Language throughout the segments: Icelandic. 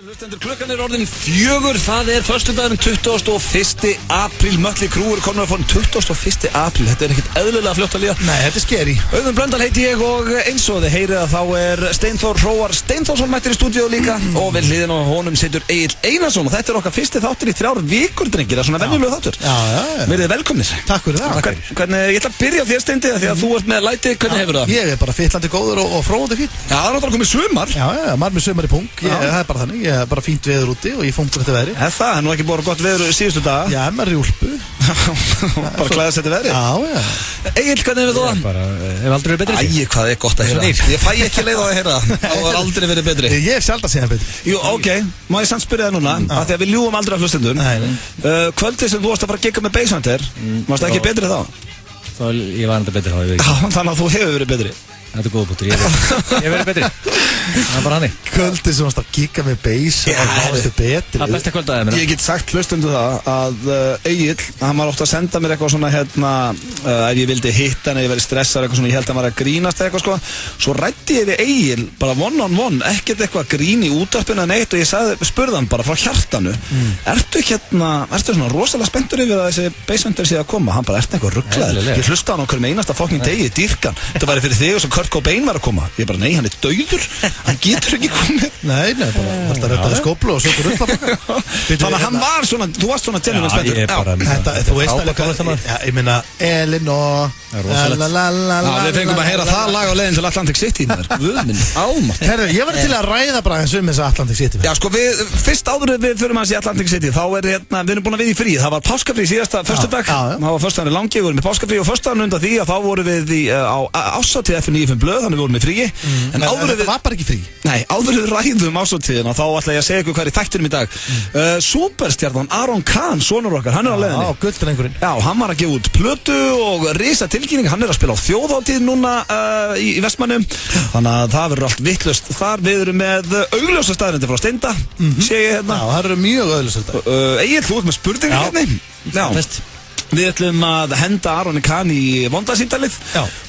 Hlustendur, klukkan orðin 4, það föstudagurinn 21. apríl, Mötley Crüe komin að fórum 21. apríl, þetta ekkert eðlilega fljótt að líða. Nei, þetta skeri. Auðun Blöndal heiti ég og eins og þið heyrið að þá Steinþór Hróar Steinþórsson mættir í stúdíu líka og við hliðin á honum situr Egill Einarsson og þetta okkar fyrsti þáttur í 3 vikur, drengir, það svona venjulegur þáttur. Já. Verið velkomnir. Takk fyrir það. Hvernig, ég ætla að byrja þér Steindi því að þú ert með læti, hvernig hefur það? Ég bara fyllandi góður og fróðandi fín. Já, það náttúrulega komið sumar. Já, maður með sumar í pung. Það bara þannig, ég bara fínt veður úti og ég fungur þetta veðri. Það nú ekki búið gott veður síðustu daga. Já, maður í úlpu. Bara klæðast þetta veðri. Já. Egill, hvernig hefur þú það? Bara, hef aldrei verið betri. Æ, hvað gott að heyra. Ég fæ ekki leið á að heyra. Það var aldrei verið betri. Ég sjálf að segja betri. Jú, ok, má ég samt spyrja það núna af því að við ljúum aldrei af hlustendum. Kvöldið sem þú varst að fara að gigga með Basshunter, varst það ekki betri þá? Ég var enda betri þá, ég veit ekki. Þannig að þú hefur verið betri. Þetta góða bútur, ég verið betri. Það bara hannig. Kvöldið sem varst að gigga með Bass og það varstu betri. Það besta kvöldaði mér. Ég get sagt hlustendu það að Egill, hann var ofta að senda mér eitthvað svona ef ég vildi hitta hann, ef ég verið stressar eitthvað svona, ég held að hann var að grínast eitthvað sko. Svo ræddi ég við Egill, bara one on one, ekkert eitthvað grín í útvarpinu en eitt og ég spurði hann bara frá hjartanu. Ertu svona rosalega spenntur yfir að þessi Basshunter sé að koma? Hann bara, ertu eitthvað ruglaður? Ég hlusta á hann okkur með einasta fucking degi, dýrkan. Þetta væri fyrir þig og svo Kurt Cobain var að koma. Ég bara, nei, hann dauður. Hann getur ekki komið. Nei, bara varst að redda skóplu og svo okkur upp Þannig að hann var svona, þú varst svona tennum en spenntur. Þú veist alveg, ég meina, Elinor, við fengum að heyra það lag á leiðin til Atlantic City. Guðminn, ámátt. Herru, ég var til að ræða bara eins þessa Atlantic City. Já, sko, fyrst áður við förum hans í Atlantic City, þá við erum búin að við í frí. Það var páskafrí síðasta föstudag. Það var föstudagurinn langi, við vorum í páskafrí og föstudagurinn undan því að þá vorum við á ásatíð F95 blöð, þannig við vorum í fríi. En þetta var bara ekki frí. Nei, áður við ræðum ásatíðina, þá ætla ég að segja ykkur hver í þættinum í dag. Superstjarnan Aron Kahn, sonur okkar, hann á leiðinni. Já, gulldrengurinn. Já, hann var að gefa út plötu og risa tilkynning, hann að spila á þjóðhátíð núna í Vestmannum. Þannig að það verður allt vitlaust þar. Við erum með augljósa staðreyndir frá Steinda, sé ég hérna. Já, það eru mjög augljósa staðreyndir. Egill, þú ert með spurningar hérna. Já. Við ætlum að henda Aroni Kahn í vondasýndalið.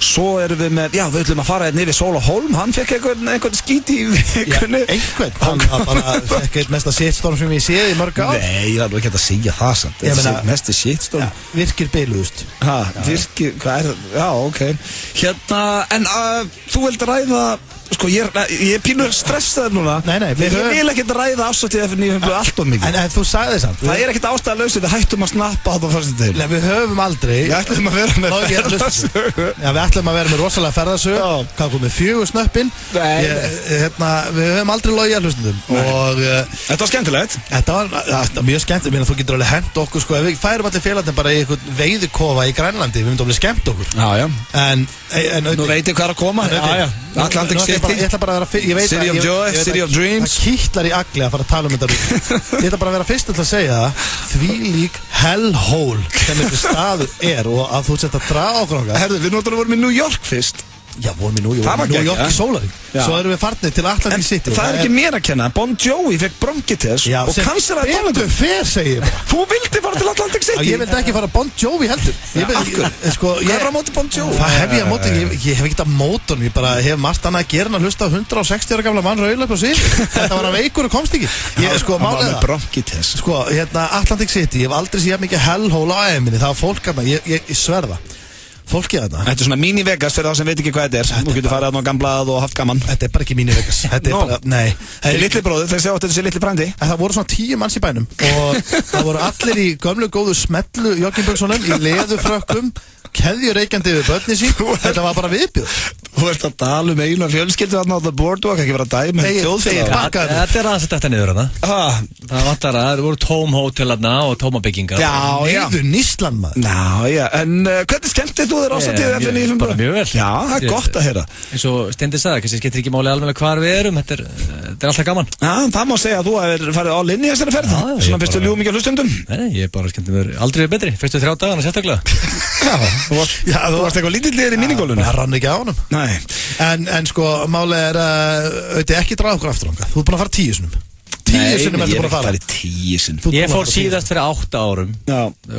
Svo erum við með, við ætlum að fara hérna yfir Sól og Hólm. Hann fekk einhvern skíti í vikunni. Einhvern? Hann bara fekk eitt mesta shitstorm sem ég séð í mörg ár. Nei, það er nú ekki hægt að segja það samt. Þetta er mesti shitstorm. Virkir beiluðust. Virkir, já, ok. Hérna, en þú vilt ræða, sko, ég er pínur stressaður núna. Nei, ég vil ekkert ræða ásatíð F95 allt of mikið. En þú sagði samt. Það er ekkert ástæðalaust, við hættum að snappa á það fyrstu til. Nei, við höfum aldrei. Við ætlum að vera með ferðasögu. Já, við ætlum að vera með rosalega ferðasögu. Hvað kom með 4 snöppin. Við höfum aldrei logið að hlustundum. Þetta var skemmtilegt. Þetta var mjög skemmtilegt. Þú getur alveg hent okkur, sko, ef við færum allir félagarnir bara í einhvern veiðikofa í Grænlandi, við myndum alveg skemmt okkur. Já. En nú veit ég hvað er að koma. Atlantic City. Ég ætla bara að vera City of Joy, City of Dreams. Það kýtlar í agli að fara að tala um þetta. Ég ætla bara að vera fyrst til að segja það. Þvílík hellhole sem þetta staður er og að þú sett að draga okkur okkar. Herðu, við náttúrulega vorum í New York fyrst. Já, vorum í New York í sólaring. Svo erum við farnir til Atlantic City. Það er ekki mér að kenna. Bon Jovi fekk bronkitis og kanseraði tónleikum. Fer, segir ég bara. Þú vildi fara til Atlantic City. Ég vildi ekki fara Bon Jovi heldur. Hvað er á móti Bon Jovi? Það hef ég á móti. Ég hef ekkert á mótunum. Ég bara hef margt annað að gera en að hlusta á 160 ára gamla mann raula upp á sig. Þetta var að veikur og komst ekki. Hann var með bronkitis. Atlantic City, ég hef aldrei séð mikið hellhole á æminni. Það var fólk að ég sverða. Fólkið þarna. Þetta er svona mini-Vegas fyrir þá sem veit ekki hvað þetta er. Þú getur farið að ná gamblað og haft gaman. Þetta er bara ekki mini-Vegas. Þetta er bara, nei. Það er litli bróður, þeir sjá að þetta sé litli frændi. Það voru svona 10 manns í bænum og það voru allir í gömlu góðu smellu joggingbuksunum, í leðufrökkum, keðjureikjandi yfir börni sín. Þetta var bara viðbjóð. Þú ert að tala um einu fjölskyldu þarna á The Boardwalk, ekki vera að dæma Þetta er aðeins þetta niður þarna. Það vantar að það voru tóm hótel þarna og tóma byggingar. Heiður Nísland maður. Já, en hvernig skemmtið þú þér ásatíð F95? Bara mjög vel. Já, það er gott að heyra. Eins og Steindi sagði, kannski skiptir ekki máli alveg hvar við erum, þetta er alltaf gaman. Já, það má segja að þú hefur farið á linni í þessari ferð. Svona fyrstu ljúum ekki á hlustundum. Nei, ég bara skemmti mér aldrei betri, fyrstu 3 dagana sérstaklega. Já, þú varst eitthvað lítillir í miningólunum. Það rann ekki á honum. Nei. En sko, málið er auðvitað ekki draga okkur aftur ánga. Þú ert búin að fara 10 sinnum. 10 sinnum ertu búin að fara. Nei, ég er ekki farið 10 sinnum. Ég fór síðast fyrir 8 árum.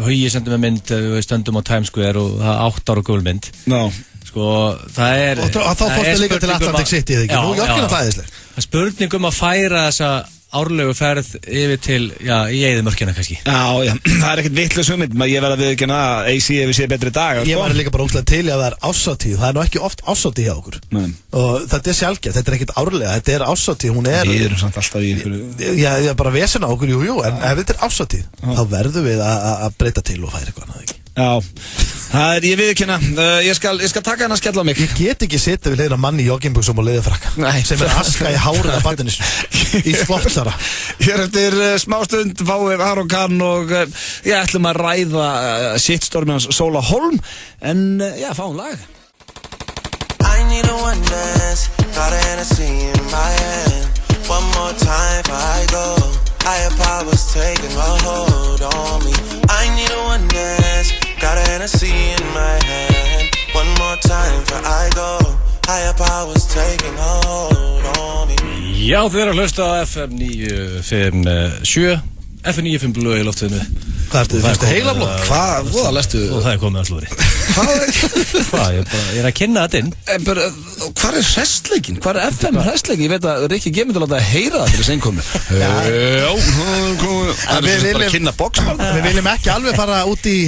Hugi sendi með mynd, við stöndum á Times Square og það 8 ára gul mynd. Sko, það er... Og þá fórstu líka til Atlantic City, eða ekki? Nú, Yorkin er hlæðisleg. Það er spurning að færa þessa árlegu ferð yfir til, í eyðimörkina kannski. Já, það ekkert vitlaus hugmynd, ég verð að viðurkenna að AC hefur séð betri dag. Ég var líka bara óslega til að það ársátíð, það nú ekki oft ársátíð hjá okkur. Nei. Og þetta sjálfgefið, þetta ekkert árlega, þetta ársátíð, hún Við erum samt alltaf í einhverju... Já, bara vesen á okkur, jú, en ef þetta ársátíð, þá verðum við að breyta til og færa eitthvað annað ekki. Já, það ég viðurkenna, ég skal taka hennar skella á mig. Ég get ekki setja við leiðina mann í joggingbuxum og leðurfrakka sem aska í hárið af bandinu í slottara. Hér eftir smástund fáum við Aron Kahn og ætlum að ræða shitstormið hans Sóla Holm, en fáum lag. I need a one dance, got a Hennessy in my hand. One more time before I go. Higher powers taking a hold on me. I need a one dance, got a Hennessy in my hand. One more time before I go. Higher powers taking a hold on me. Já, þið að hlusta á FM 957 FM 95 blöð í loftinu. Hvað ertu, fyrstu heilablóð? Hvað, lestu? Og það komið að slúri. Hvað, ég að kynna þetta inn. Hvað hræstleikin? Hvað FM hræstleikin? Ég veit að Rikki G myndi að láta að heyra það fyrir seinkomi. Já, það er bara að kynna boxmann. Við viljum ekki alveg fara út í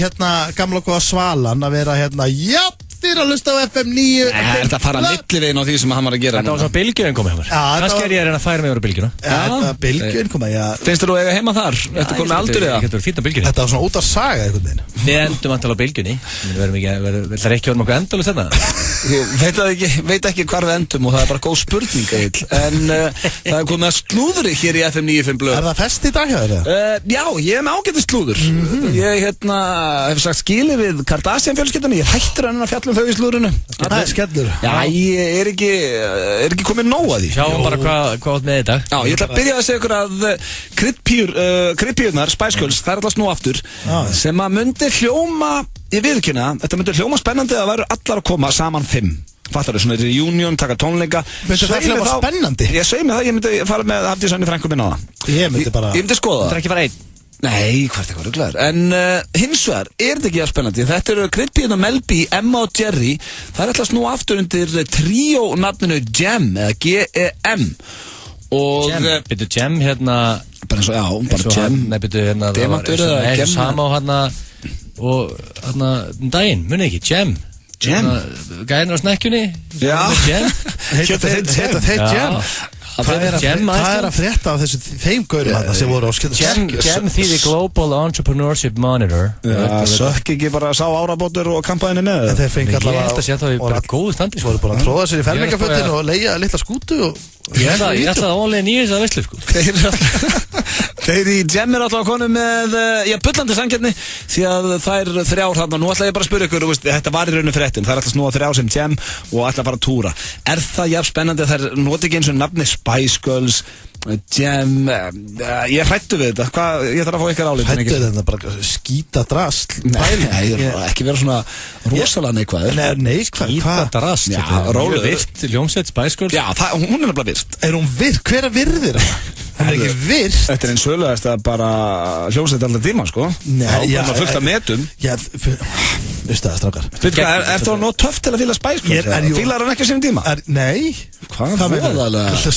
gamla góða Svalan að vera þið að hlusta á FM 9. Þetta að fara millivegin á því sem hann var að gera. Þetta var svo bylgjurinn komið hjá mér. Kannski ég að reyna að færa mig yfir bylgjuna. Bylgjurinn komið, Finnst þú eiga heima þar? Þetta komið aldur eða? Þetta var fínt á bylgjunni. Þetta var svona út að saga einhvern veginn. Við endum að tala á bylgjunni. Við ætlum ekki að vera nokkuð endalust þetta. Ég veit ekki hvar við endum og það er bara góð spurning en það er komið að slúðri hér í FM 95 blöð. Er það fest í dag hjá þér? Já, ég er með ágætis slúður. Ég hef sagt skilið við Kardashian fjölskyldunni. Ég hættur að fjalla þau í slúðrinu. Það er skellur. Já, ég er ekki komið nóg að því. Sjáum bara hvað átt með þetta. Já, ég ætla að byrja að segja ykkur að kryddpíurnar, Spice Girls, það er alltaf snú aftur sem að myndi hljóma í viðkynna, þetta myndi hljóma spennandi að væru allar að koma saman 5. Fattar þau, svona reunion, taka tónleika. Myndi það hljóma spennandi? Ég segi mig það, ég myndi fara með Hafdís Önnu frænku minna á það. Ég myndi skoða það. Það er ekki bara einn. Nei, hvað er eitthvað ruglaður? En hins vegar þetta ekki að spennandi. Þetta eru kryddpíurnar Melby, Emma og Jerry. Það er alltaf snú aftur undir tríó nafninu Gem eða G-E-M. Og Byrju Gem bara eins og bara Gem. Nei, byrju Demantur eða Gem. Sama á og daginn, muni ekki, Gem. Gæðin á snekkjunni. Já. Heita þeir Gem. Hvað er að frétta af þeim gaurum sem voru á Gem þýðir Global Entrepreneurship Monitor. Sökk ekki bara sá árabótur og kampaðinni með. Þeir fengi allavega. Ég held að sé að það er bara góðu standi. Voru bara að tróða sér í fermingafötin og leigja litla skútu og... Ég ætlaði að ólega nýjus að veistlu sko. Þeir í Gem alltaf að konu með bullandi samkeppni því að þær 3 ár þarna. Nú ætla ég bara að spyrja ykkur, þetta var í rauninu fréttin. Það er alltaf snúa 3 ár sem Gem og ætla að fara að túra. Er það jafn spennandi að þær noti ekki eins og nafni Spice Girls, Gem, ég hrættu við þetta. Ég þarf að fá ykkar álið. Hrættu við þetta, bara skýta drast. Nei, ekki vera svona rosalega neikvæður. Skýta drast. Já, rólegur. Virt ljómsveit Spice Girls. Já, hún er nefnilega virt. Er hún virt? Hver er virðir það? Hún er ekki virt. Þetta er eins sögulegast að bara hljómsveit alltaf tíma, sko. Nei, já. Það er fullt af metum. Já, veistu það, strákar. Er það nóg töff til að fíla Spice Girls? Fílar hann ekki á sínum tíma? Nei. Hvað voðalega? Þú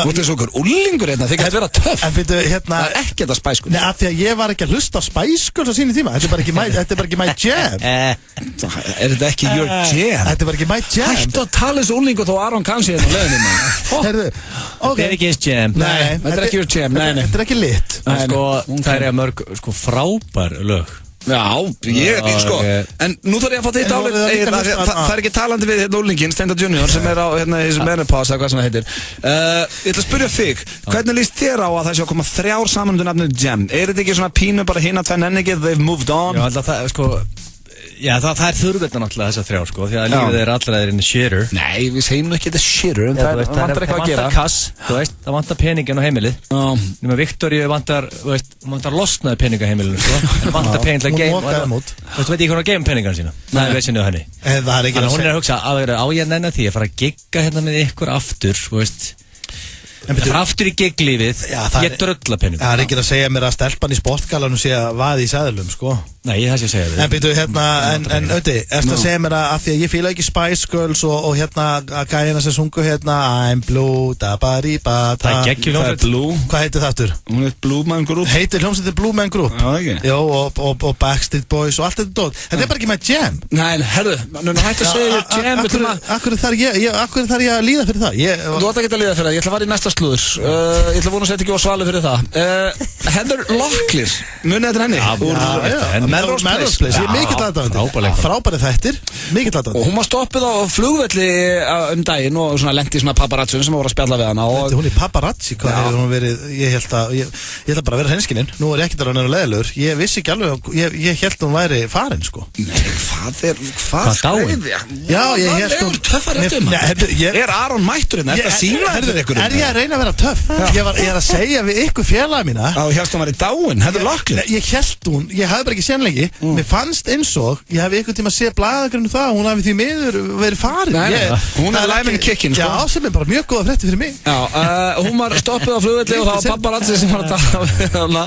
ert eins og okkur úlingur hérna, þið getur vera töff. En veitu, það er ekki þetta Spice Girls. Nei, af því að ég var ekki að hlusta á Spice Girls á sínum tíma. Þetta er bara ekki my jam. Er þetta ekki your jam? Þetta er bara ekki my jam. Hættu að tala þessu úlingur þó Aron Kahn sé hérna á leiðinni. Þetta er ekki his jam. Nei, þetta er ekki your jam. Þetta er ekki lit. Það er mörg frábær lög. Já, en nú þarf ég að fá þetta álið. Það er ekki talandi við úlingin Steinda Junior sem er á menopause eða hvað sem það heitir. Ég ætla að spyrja þig, hvernig líst þér á að það sé að koma 3 ár saman undir nafninu Gem? Er þetta ekki svona pínu bara hinn að tvenn enn ekki, they've moved on? Já, það er þurrverðna náttúrulega þessar 3 sko, því að lífið er allra þeir inni shitter. Nei, við segjum nú ekki þetta shitter, en það vantar eitthvað að gera. Það vantar kass, þú veist, það vantar peningin á heimilið. Nefnum að Viktoríu vantar losnaði pening á heimilinu, sko. Það vantar pening til að geima. Þú veit ekki hvernig að geima peningarna sína. Það er veðsynni á henni. Þannig að hún er að hugsa, á ég að nenna því að fara að gigga hérna með ykkur aftur, þú veist. Það aftur í giglífið, ég drölla peningum. Það ekki að segja mér að stelpan í sportgalanum sé að vaði í sæðlum, sko. Nei, það sé að segja þig. En byrju, en auðvitað, eftir að segja mér að því að ég fíla ekki Spice Girls og að gæjina sem sungu I'm blue, da-ba-di-ba. Það er geggjum hljómsveit. Hvað heitir það aftur? Hún heit Blue Man Group. Heitir hljómsveitin Blue Man Group? Já, ekki. Jó, og Backstreet Boys og allt þetta dót. Þetta bara ekki með Jam. Nei, herru, hættu að segja Jam. Akkur þarf ég að líða fyrir það? Þú ætti ekki að líða fyrir það, ég ætla að fara í næsta slúður. Ég ætla að vona að setja ekki á svalu fyrir það. Heather Locklear, munið þetta henni? Melrose Place, ég er mikill aðdáandi. Frábæri þættir, mikill aðdáandi. Og hún var stoppuð á flugvelli daginn og svona lendi í svona paparazzi sem voru að spjalla við hana. Lendi hún í paparazzi? Hvað hefur hún verið? Ég held að bara vera hreinskilinn. Nú er ég ekkert að vera leðilegur. Ég vissi ekki alveg, ég held að hún væri farin, sko. Nei, hvað dáin? Já, ég held hún töffar eftir maður. Er Aron mætturinn? Er þetta sínaður ykkur? Er ég að reyna að vera töff? Ég er að segja við ykkur félaga mína. Þú hélst hún væri dáin, Heather Locklear? Ég held hún, ég hafði bara ekki sérnleiki. Mér fannst eins og, ég hef einhvern tíma séð blaðagrunum það, hún hafi því miður verið farin. Hún er live in kickin, sko. Já, sem er bara mjög góða frétti fyrir mig. Já, hún var stoppuð á flugvelli og það var paparazzi sem var að tala við hana.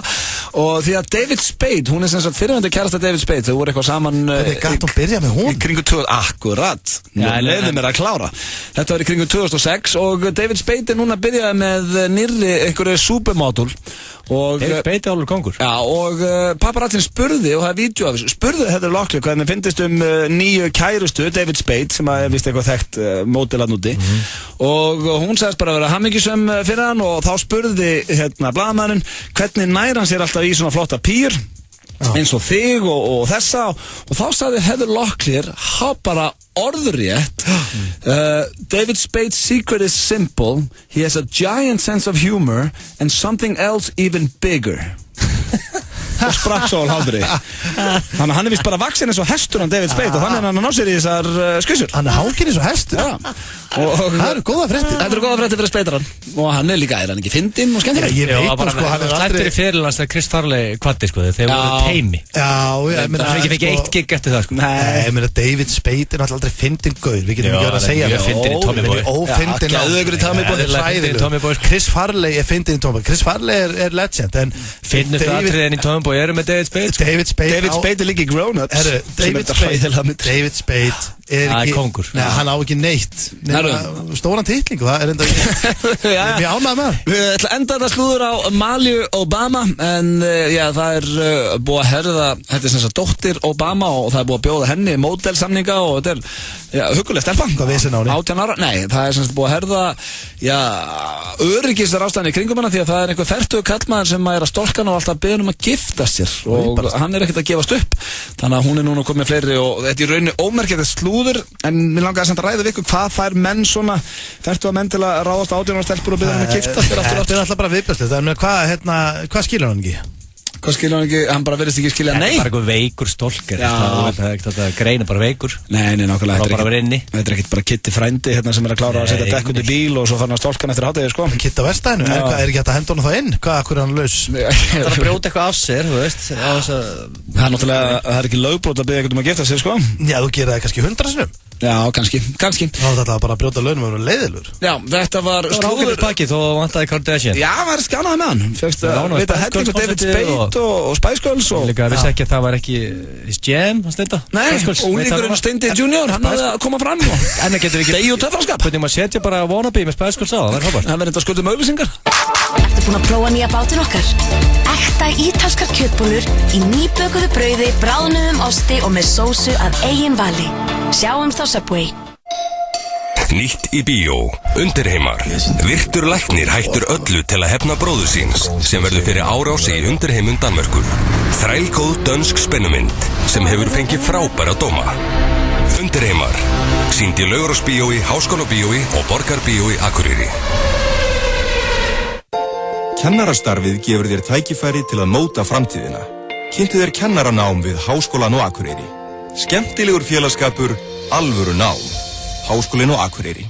Og því að David Spade, hún er sem sagt fyrirvændi kærasta David Spade, þau voru eitthvað saman Hvernig gæti hún byrja með hún? Í kringu 2000, akkurat, leiði mér að klára. Þetta var í kringu 2006 og David Spade er núna að byrja með nýrri einhverju supermodel. David Spade er alveg kongur. Já, og paparazzin spurði, og það er vídeo af þessu, spurði Heather Locklear hvernig finnst nýju kærustu David Spade, sem er vist eitthvað þekkt mótilann úti. Og hún sagðist bara að vera hamingjusöm fyrir hann og þá spurði blaðamanninn hvernig nær hann sér alltaf í svona flotta pýr eins og þig og þessa og þá sagði Heather Locklear bara orðrétt David Spade's secret is simple, he has a giant sense of humor and something else even bigger. Og sprakk svo á haldri. Þannig að hann er vist bara vaksin eins og hestur hann David Spade og þannig er hann að ná sér í þessar skussur. Hann er hangin eins og hestur? Já. Það eru góða fréttir. Þetta eru góða fréttir fyrir Spaderan. Og hann er líka, er hann ekki fyndinn og skemmtileg? Ég veit hann sko, hann er aldrei... Slættir í fyrirlands þegar Chris Farley kvaddi sko, þegar voru teimi. Já, ég meina... Það fekk eitt gig eftir það sko. Nei, ég meina David Spade er náttúrulega aldrei fyndinn gaur, við getum ekki verið að segja það. Fyndinn í Tommy Boy. Ófyndinn í Tommy Boy. Chris Farley er fyndinn í Tommy Boy. Chris Farley er legend, en... Finnur það atriðin í Tommy Boy eru með David Spade? David Spade er líka í Grown-Ups. David Spade er ekki... Nei, hann á ekki neitt. Stóran titling og það er enda mjög ánægð með hann. Við ætlum að enda þetta slúður á Malia Obama en já, það er búið að herða, þetta er sem sagt dóttir Obama og það er búið að bjóða henni módelsamninga og þetta er huguleg stelpa. Hvað vissin á henni? 18 ára? Nei, það er sem sagt búið að herða öryggisar ástæðan í kringum hana því að það er einhver fertugur kallmaður sem er að stolka hana og alltaf beðin að gifta sér og hann er ekkert að gefast upp þannig að hún er núna komið fleiri og þetta er í rauninni ómerkjað slúður en mér langaði að ræða við ykkur hvað fær menn svona fertuga menn til að ráðast 18 ára stelpur og beða hann að gifta sér aftur. Þetta er alltaf bara viðbjörnslega, hvað skilur hann ekki? Hvað skilur hann ekki? Hann bara verðist ekki skilja nei. Það er bara eitthvað veikur stolker. Það er ekkert að greina bara veikur. Nei, nákvæmlega. Þetta er ekkert bara Kitty frændi sem er að klára að setja dekk út í bíl og svo fara hann að stolka hann eftir hátegi, sko. Kitty á verstæðinu? Er ekki hægt að henda honum það inn? Hvað er hann laus? Það er að brjóta eitthvað af sér, þú veist. Það er náttúrulega, það er ekki lögbrot að biðja eitthvað að gifta sig, sko. Já, þú gerir það kannski 100 sinnum. Já, kannski. Það var bara að brjóta launum og vera leiðilur. Já, þetta var slúður pakki þó vantaði Kardashian. Já, maður er skjánaði með hann. Fyrst að vita helling og David Spade og Spice Girls og... Líka vissi ekki að það var ekki Jam, hann steinda. Nei, unglingur Steindi Junior, hann hafði að koma fram og... En það getur ekki... Degi og töffarskap. Hvernig maður setja bara wannabe með Spice Girls á, það er frábært. Það verður þetta skuldum auglýsingar. Ertu búin að prófa nýja bátinn okkar? Ekta ítalskar kjötbollur í nýbökuðu brauði, bráðnuðum osti og með sósu að eigin vali. Sjáumst á Subway. Nýtt í bíó, Undirheimar. Virtur læknir hættur öllu til að hefna bróður síns sem verður fyrir árás í undirheimum Danmörkur. Þrælgóð dönsk spennumynd sem hefur fengið frábæra dóma. Undirheimar. Sýnd í Laugarásbíói, Háskólabíói og Borgarbíói Akureyri. Kennarastarfið gefur þér tækifæri til að móta framtíðina. Kynntu þér kennaranám við Háskólann og Akureyri. Skemmtilegur félagskapur, alvöru nám. Háskólinn og Akureyri.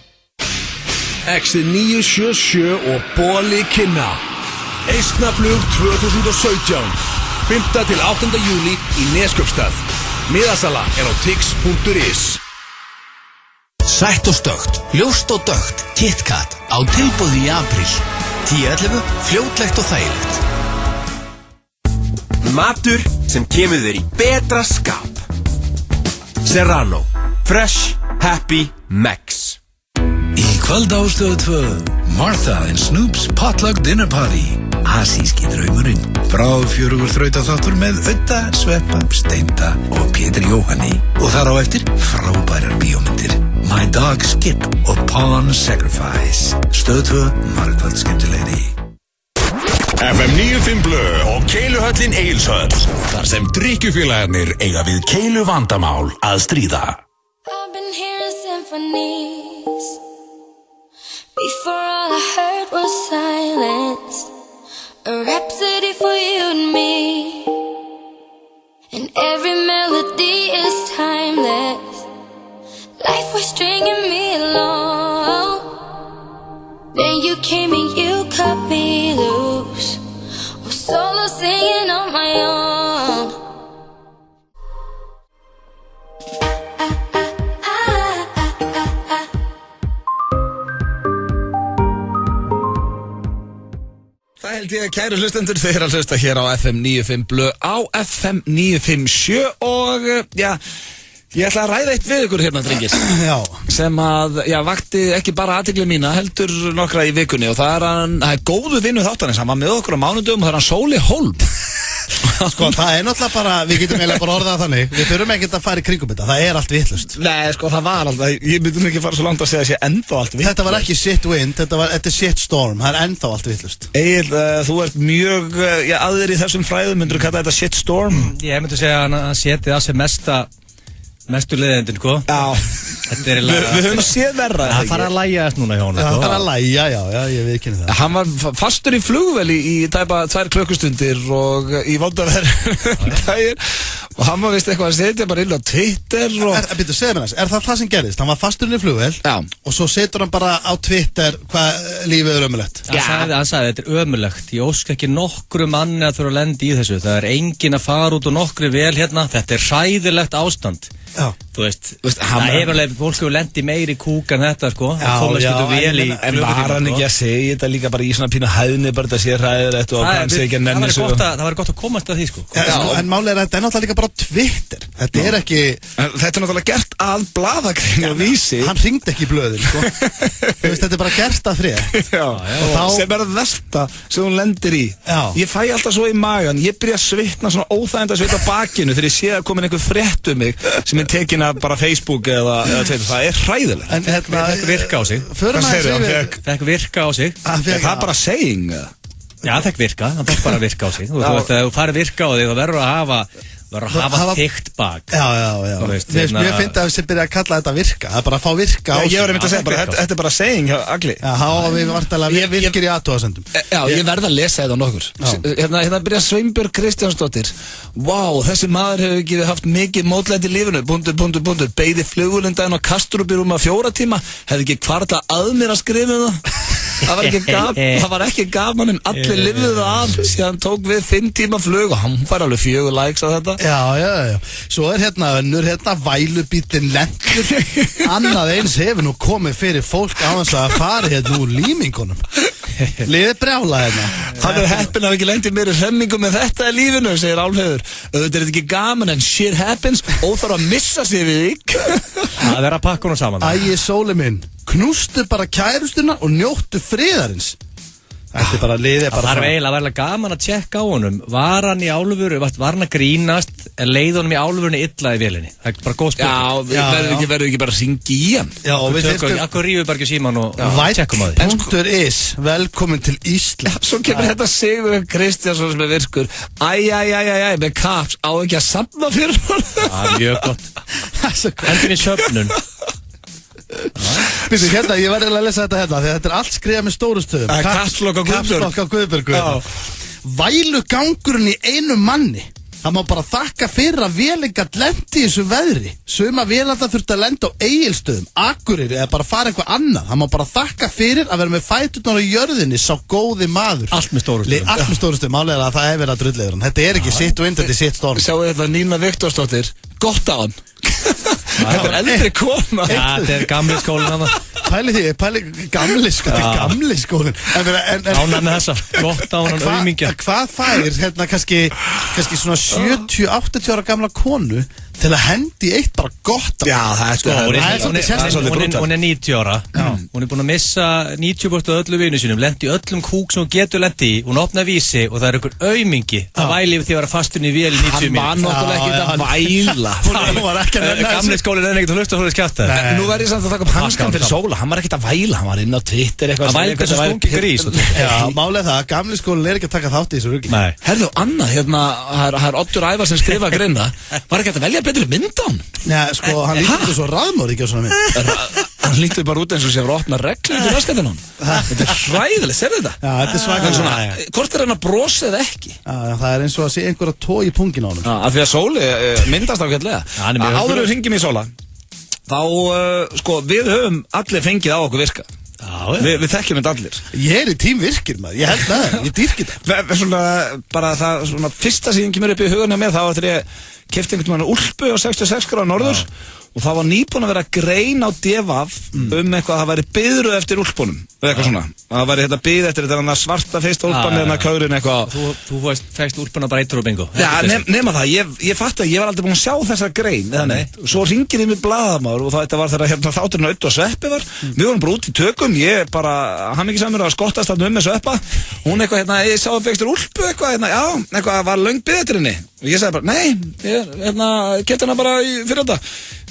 Exit 977 og Boli kynna. Eistnaflug 2017. 5. til 8. júli í Neskaupstað. Miðasala er á tix.is. Sætt og stökkt, ljóst og dökkt, KitKat á tilboði í apríl. 10-11, fljótlegt og þægilegt. Matur sem kemur þér í betra skap. Serrano. Fresh, happy, Max. Í kvöld á Stöð 2, Martha and Snoop's Potluck Dinner Party. Asíski draumurinn. Frá 4 þrautaþáttur með Ödda, Sveppa, Steinda og Pétur Jóhanni. Og þar á eftir frábærar bíómyndir. My Dog Skip og Pawn Sacrifice. Stöð 2, margfald skemmtilegri. FM 95 Blö og Keiluhöllin Egilshöll. Þar sem drykkjufélagarnir eiga við keilu vandamál að stríða. I've been hearing symphonies. Before all I heard was silence. A rhapsody for you and me. And every melody is timeless. Life was stringing me along. Then you came and you cut me loose. Was solo singing on my own. Það held ég að kæru hlustendur, þeir að hlusta hér á FM 95 Blö á FM 957 og ég ætla að ræða eitt við ykkur hérna, drengir. Já. Sem að, vakti ekki bara athygli mína, heldur nokkra í vikunni og það er góðu vinnu þáttanins, hann var með okkur á mánudögum og það er hann Sóli Hólm. Sko, það er náttúrulega bara, við getum eiginlega bara orðað þannig, við þurfum ekkert að fara í kringum þetta, það er allt vitlaust. Nei, sko, það var alltaf, ég myndi ekki fara svo langt að segja að sé ennþá allt vitlaust. Þetta var ekki shit wind, þetta er shit storm, það er ennþá allt vitlaust. Egil, þú ert mjög, aðrir í þessum fræðum, myndur þú kalla þetta shit storm? Ég myndi segja að hann setið að sem mestu leiðendin, sko. Já. Við höfum séð verra. Það fara að læja þess núna hjá hann. Það fara að læja, já, ég viðkynni það. Hann var fastur í flugvél í tæpa 2 klukkustundir og í vondaverð og hann var vist eitthvað að setja bara inn á Twitter og... Býttu, segðu mér næst, er það sem gerist? Hann var fastur inn í flugvél og svo setur hann bara á Twitter hvað lífið er ömulegt. Hann sagði, þetta er ömulegt. Ég óska ekki nokkru manni að þurfa að lenda í þessu. Það er engin að fara út og nokkru vel hérna. Þetta er hræðilegt ástand. Já. Þú veist, það hefur alveg fólk sem lendi meiri kúk en þetta, sko. En var hann ekki að segja þetta líka bara í svona pínu hæðni, bara þetta sé hræðilegt og hann sé ekki að nenni svo. Það var gott að komast að því, sko. En málega er þetta náttúrulega líka bara á Twitter. Þetta er ekki... Þetta er náttúrulega gert að blaðagrein og vísi. Hann hringdi ekki í blöðin, sko. Þú veist, þetta er bara gert að frétt. Sem er það versta sem hún lendir í. Ég fæ alltaf svo í magan, ég byrja að svitna svona óþægindi að svita á bakinu þegar ég sé að komin einhver frétt um mig sem er tekin af bara Facebook eða Twitter. Það er hræðilegt. En þetta virka á sig. Þetta virka á sig. Það er bara saying. Já, það virka. Það er bara virka á sig. Þú farið virka á þig, þú verður að hafa þykkt bak. Já. Mér finnst að við byrja að kalla þetta virka. Það er bara að fá virka á sig. Ég var einmitt að segja, þetta er bara saying hjá Agli. Við virkir í athugasendum. Já, ég verð að lesa þetta nokkur. Hérna byrja Sveinbjörg Kristjánsdóttir. Vá, þessi maður hefur ekki haft mikið mótlæti í lífinu. Beigði flugvélindaginn á Kastrup-rúm að 4 tíma. Hefði ekki kvarta að mér að skrifa það. Það var ekki gaman en allir lifðu það af síðan tók við 5 tíma flug og hann fær alveg 4 likes á þetta. Já. Svo er önnur vælubítin lentur. Annað eins hefur nú komið fyrir fólk á þess að fara úr límingunum. Liðið brjála hérna. Hann er heppinn að ekki lendi meiri hremmingum með þetta í lífinu, segir Álfheiður. Þetta er þetta ekki gaman en shit happens og þarf að missa sig við þig. Það er að pakka hún saman. Æi, Sóli minn, knústu bara kærustuna og njóttu friðarins. Þetta er bara liðið bara. Það er eiginlega gaman að tjekka á honum. Var hann í álfuru, var hann að grínast en leið honum í álfurunni illa í vélinni? Það er bara góð spurning. Já, verður ekki bara að ringi í hann. Já, og við þurfum Akkur rífum bara ekki síman og tjekkum á því. Væll.is, velkomin til Ísland. Svo kemur þetta Sigurður Kristjánsson sem er virkur. Æ, með kaps á ekki að safna fyrir hann. Já, mjög gott. Endin í söfnun. Býttu, hérna, ég verði að lesa þetta hérna því þetta er allt skrifað með stóru stöðum. Kapslokk á Guðbjörgu. Vælugangurinn í einu manni. Það má bara þakka fyrir að vélinn gat lenti í þessu veðri. Suma vélanda þurfti að lenda á Egilsstöðum, Akureyri eða bara fara eitthvað annað. Það má bara þakka fyrir að vera með fæturnar á jörðinni, sá góði maður. Allt með stóru stöðum. Allt með stóru stöðum, álega að það er verið að drullegur. Þetta er ekki sitt og inn, þetta er sitt storm. Sjáu þetta Nína Viktorsdóttir, gott á hann. Þetta er eldri kona. Þetta er gamli skólinn hann. Pæli gamli skólinn. Ána með þessa, gott ána auðmingja. Hvað fær, hérna, kannski svona 70-80 ára gamla konu til að hendi eitt bara gott á. Já, hún er 90 ára. Hún er búin að missa 90% af öllu vinu sínum, lendi öllum kúk sem hún getur lendi í. Hún opnaði vísi og það er einhver auðmingi að væli yfir því að vera fasturinn í vél í 90 mínútur. Hann var náttúrulega ekki að væla. Hún var ekki að nefna Gamli skólinn er ekkert að hlusta og hlusta skjátt það. Nú verður ég samt að taka upp hanskan fyrir Sóla. Hann var ekkert að væla, hann var inn á Twitter eitthvað. Hann vældi þessu stungi grís. Já, málið það, gamli skólinn er ekki að taka þátt í þessu rugli. Herðu, Anna, hérna, það er Oddur Ævar sem skrifa greina. Var ekki að velja betri mynd á hann? Nei, sko, hann lítur svo raðmór ekki á svona mynd. Hann lítur bara út eins og sé að vera að opna reglum til raskatinn hann. Þetta er hræðilegt, serðu þetta? Já, þetta er svakalega. Hvort er hann að brosa eða ekki? Já, það er eins og að sé einhver að tói í pungin á hann. Já, af því að Sóli myndast ágætlega. Áður við hringjum í Sóla, þá, sko, við höfum allir fengið á okkur virka. Við þekkjum þetta allir. Ég er í tím virkir maður, ég held það, ég dýrki það. Svona, bara það, svona, fyrsta síðan kemur upp í hugunni með, þá var þegar ég keypti einhvern veginn úlpu á 66 gráða norðurs og það var nýbúin að vera grein á Devaf eitthvað að það væri biðruð eftir úlpunum eða eitthvað svona. Það væri hérna bið eftir þetta svarta fyrsta úlpan eða kaurin eitthvað. Þú fækst úlpuna bara eittur og bingo. Já, nema það, ég fatt að ég var aldrei búin að sjá þessa grein eða neitt. Svo ringir ég mig blaðamaður og þetta var þegar hérna þátturinn Ödd og Sveppi var. Við vorum bara út í tökum, ég bara hann ekki samur að skottast þarna með Sveppa. Hún eitthvað hérna, ég sá að fækstur úlpu eitthvað hérna, já, eitthvað var löng bið eftir henni. Og ég sagði bara, nei, ég hérna keypti hana bara fyrir þetta.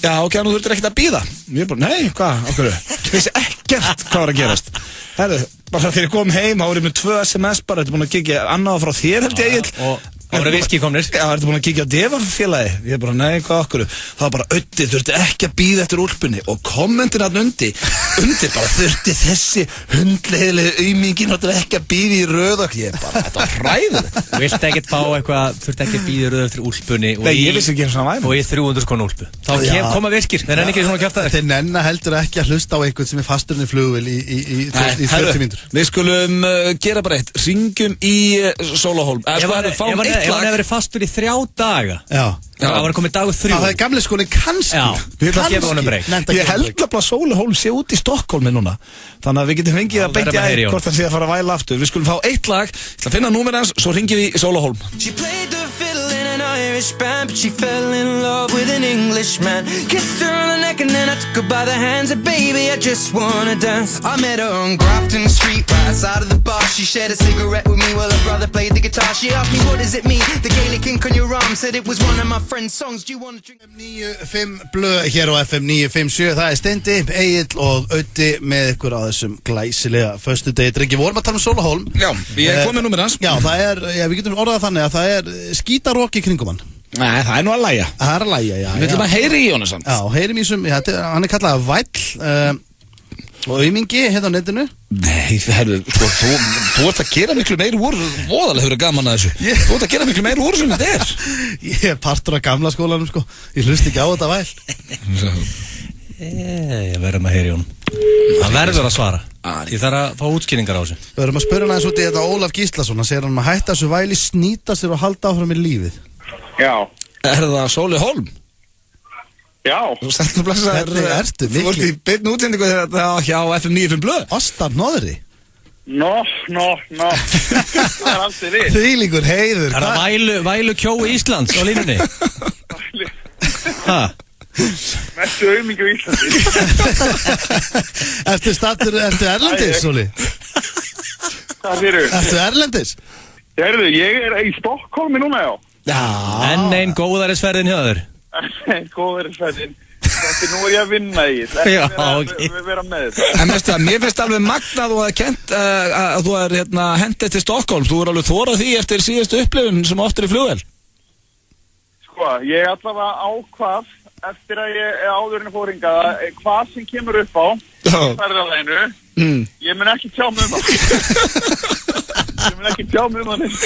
Já, ok, nú þurftir ekkert að bíða. Ég bara, nei, hvað, okkur? Ég vissi ekkert hvað var að gerast. Herðu, bara þegar ég kom heim, þá var ég með 2 SMS bara, þetta er búin að kíkja annað frá þér, held ég, Egill. Og það voru viski komnir. Já, þetta er búin að kíkja á Devaf-félagi. Ég bara, nei, hvað, okkur? Það var bara, Öddi, þurfti ekki að bíða eftir úlpunni. Og kommentin að undir bara, þurfti þessi hundleiðilegu auðmingin, þurfti ekki að bíða í röð og ég bara, þetta var hræðilegt. Þú vilt ekkert fá eitthvað, þurfti ekki að bíða í röð eftir úlpunni Nei, ég vissi ekki eins og það væri. Og í 300 krónu úlpu. Þá koma virkir, þeir nenni ekki svona kjafta þér. Þeir nenna heldur ekki að hlusta á einhvern sem er fasturinn í flugvél í 30 mínútur. Við skulum gera bara eitt, ringjum í Sólahólm. Ef hann hefur verið fastur í 3 daga. Já. Það var komið dagur 3. Það er gamli skólinn kannski. Ég held að Sólahólm sé út í Stokkólmi núna. Þannig að við getum fengið að beintja æg hvort hann sé að fara að væla aftur. Við skulum fá eitt lag, ég ætla að finna númer hans, svo ringjum við í Sólahólm. She played the fiddle in an Irish band, but she fell in love with an Englishman. Kissed her on the neck and then I took her by the hands and baby, I just wanna dance. I met her on Grafton Street, right outside of the bar. She shared a cigarette with me while her brother played the guitar. She asked me, what does it mean? The Gaelic ink on your arm, said it was one of my friend's songs. Do you wanna drink? 9-5 blöð hér á FM 957. Það er Steindi, Egill og Öddi með ykkur á þessum glæsilega föstudegi drengi. Vorum að tala um Sólahólm. Já, ég kom með númer hans. Já, það er, við getum orðað þannig að það er skítarók í kringum hann. Nei, það er nú að lægja. Það er að lægja, já. Við ætlum að heyri í honum samt. Já, heyrim í þessum, hann er kallað Væll og aumingi hérna á netinu. Nei, herru, sko, þú ert að gera miklu meir úr, voðalega hefur gaman að þessu. Þú ert að gera miklu meir úr sem þetta er. Ég er partur af gamla skólanum, sko. Ég hlust ekki á þetta Væll. Ég verðum að heyri í honum. Það verður að svara. Ég þarf að fá útskýringar á þessu. Við verðum að spyrja hann aðeins út í þetta Ólaf Gíslason. Hann segir hann að hætta þessu Væli, snýta sér og halda áfram í lífið. Já. Er það Sólahólm? Já. Þú stendur að blessa þér. Hvernig ertu? Þú vart í beinni útsendingu þegar hjá FM 95 blöð. Ostar Nóðri. Nó. Það er alltaf við. Þvílíkur heiður. Er það Vælu kjói Íslands á línunni? Hæ? Mestu auðmingi á Íslandi. Ertu erlendis, Sóli? Hvað fyrir? Ertu erlendis? Herðu, ég er í Stokkólmi núna, já. Já. Enn einn góðarisferðin hjá þér. Góðarisferðin. Þetta nú er ég að vinna í. Já, ok. Við vera með þetta. En veistu að mér finnst alveg magna að þú hefði kent að þú er hendið til Stokkólm. Þú er alveg þórað því eftir síðustu upplifun sem oftur í flugvél. Sko, ég allavega ákvað eftir að ég áðurinn fór hingað hvað sem kemur upp á ferðalæginu, ég mun ekki tjá mig um það. Ég mun ekki tjá mig um það neitt.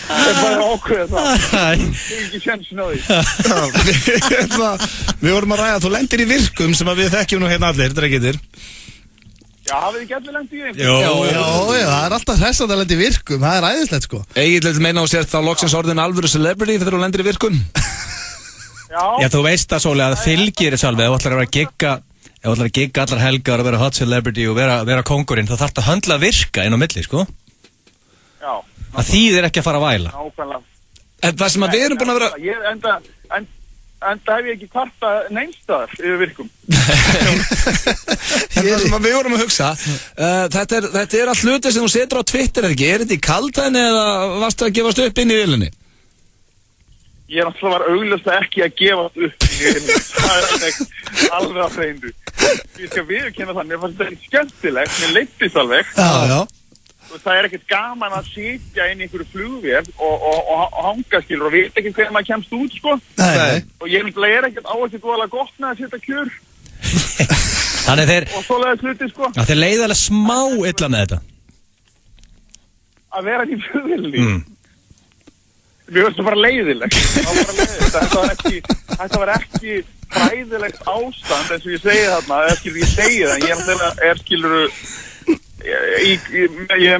Ég er bara ákveðið það. Ég er ekki sjensin á því. Við vorum að ræða að þú lendir í virkum sem að við þekkjum nú hérna allir, drengitir. Já, hafið þið gætið lendið í einhverjum? Já, það er alltaf hressandi að lendi í virkum, það er æðislegt sko. Egill vil meina á sér þá loksins orðin alvöru celebrity þegar þú lendir í virkum. Já, þú veist það Sóli að það fylgir þessu alveg, þú ætlar að vera að gigga ef allar að gigga allar helgar og vera hot celebrity og vera kóngurinn, þá þarf það að höndla virka inn á milli, sko. Já. Það þýðir ekki að fara að væla. Nákvæmlega. En það sem að við erum búin að vera... Enda hef ég ekki kvarta neinstaðar yfir virkum. Það sem að við vorum að hugsa, þetta er all hluti sem þú setur á Twitter, ekki? Er þetta í kaldhæðinni eða varstu að gefast upp inn í vélinni? Ég er náttúrulega var augljóslega ekki að gefast upp inn í vélinni. Það er ekki alveg að hreindu. Ég skal viðurkenna það, mér fannst þetta skemmtilegt, mér leittist alveg. Já. Það er ekkert gaman að sitja inn í einhverju flugvél og hanga, skilur, og veit ekki hvernig maður kemst út, sko. Nei. Og ég er ekkert áherslu góðalega gott með að setja kjör. Þannig þeir... Og svoleiðis hluti, sko. Já, þeir leiða alveg smá illa með þetta. Að vera í flugvélinni. Mér finnst það bara leiðilegt. Þetta var ekki fræðilegt ástand, eins og ég segi þarna, eða skilur ég segi það, ég er skilur... Ég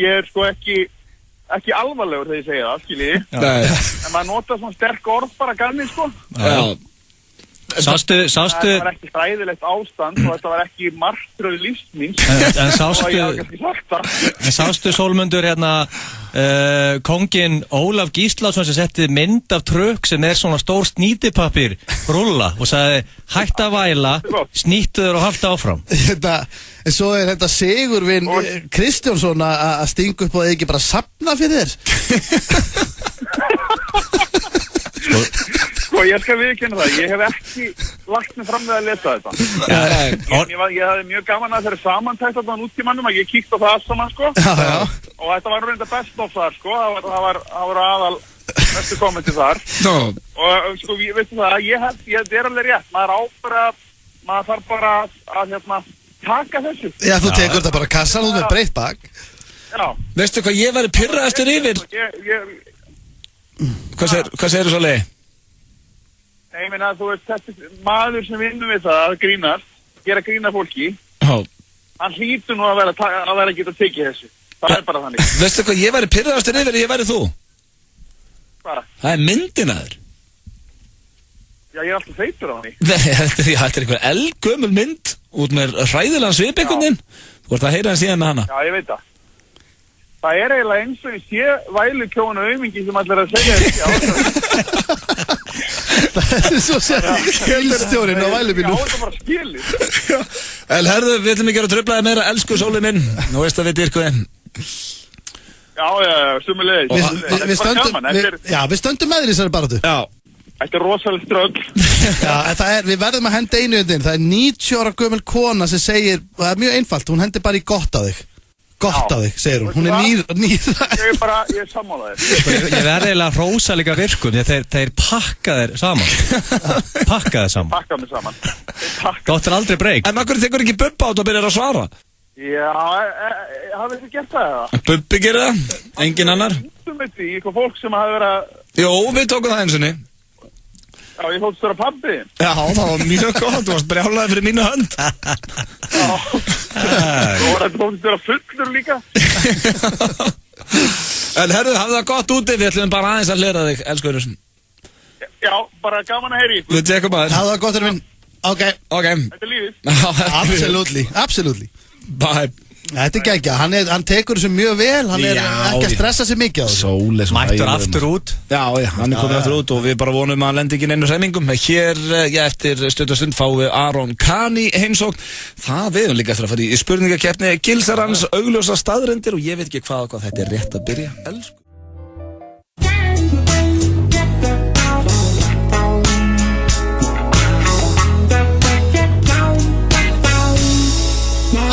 er sko ekki alvarlegur þegar ég segja það, skilji. En maður nota svona sterk orð bara ganni, sko. Já. Sástu... Það var ekki fræðilegt ástand og þetta var ekki martröð lífsmins. En sástu Sólmundur hérna kóngin Ólaf Gíslason sem setti mynd af trukk sem er svona stór snýtipappir rúlla og sagði hætt að væla, snýttu þér og halda áfram. En svo er þetta Sigurvin Kristjánsson að stinga upp og ekki bara safna fyrir þér. Sko, ég skal viðurkenna það, ég hef ekki lagt mig fram við að lesa þetta. Ég hafði mjög gaman að þeirra samantækt á þann úttímanum að ég kíkt á það alls saman, sko. Og þetta var reynda best of þar, sko, það var aðal bestu kommenti þar. Og sko, veistu það, ég er alveg rétt, maður þarf bara að taka þessu. Já, þú tekur þetta bara kassan út með breitt bak. Já. Veistu hvað ég væri pirraðastur yfir? Hvað segirðu svo leið? Ég meina, þú veist, þetta maður sem vinnur við það að grínast, gera grína fólki, hann hlýtur nú að vera að geta tekið þessu. Það er bara þannig. Veistu hvað ég væri pirraðastur yfir, ég væri þú? Hvað? Það er myndin að þér. Já, ég er alltaf feitur á hann. Nei, þetta er einhver eldgömul mynd út með hræðilegan svipinguninn. Þú ert að heyra hann síðan með hana. Já, ég veit það. Það er eiginlega eins og ég sé vælukjónu aumingi sem allir að segja þetta. Það er svo skilstjórinn á vælubílum. Já, þetta bara skilir. En herðu, við ætlum ekki að trufla þig meira, elsku sólið minn. Nú veist að við dyrkuðum. Já, sumulegis. Við stöndum með þér í þessari baráttu. Já. Þetta er rosalega strögg. Já, en við verðum að henda einu undir. Það er 90 ára gömul kona sem segir, það er mjög einfalt, hún hendir bara í gott á þig. Gott af þig, segir hún. Hún er nýr. Ég er sammálaðir. Ég verði eiginlega hrósa líka virkun, þeir pakka þeir saman. Pakka þeir saman. Pakka þeir saman. Gott er aldrei breyk. En akkur tekur ekki Bubba át og byrjar að svara? Já, hafið þið gert það eða? Bubbi gerir það, engin annar. Þú veit því, eitthvað fólk sem hafi verið að... Jó, við tókum það einsunni. Já, ég þóttist þér að pabbi. Já, það var mjög gott, þú varst brjálaði fyrir mínu hönd. Já, og þetta þóttist þér að fullur líka. En herðu, hafðu það gott úti, við ætlum bara aðeins að hlera þig, elskuður. Já, bara gaman að heyri. Við tekum aðeins. Hafðu það gott, minn. Ok. Þetta er lífið. Absolutely. Bye. Þetta er geggja, hann tekur þessu mjög vel, hann er ekki að stressa sig mikið á þessu. Mættur aftur út. Já, hann er komið aftur út og við bara vonum að hann lendi ekki neinu hremmingum. Hér, eftir stund fáum við Aron Kani heimsókn. Það við líka eftir að fara í spurningakeppni Gilsarans augljósa staðreyndir og ég veit ekki hvað þetta er rétt að byrja. Elsku.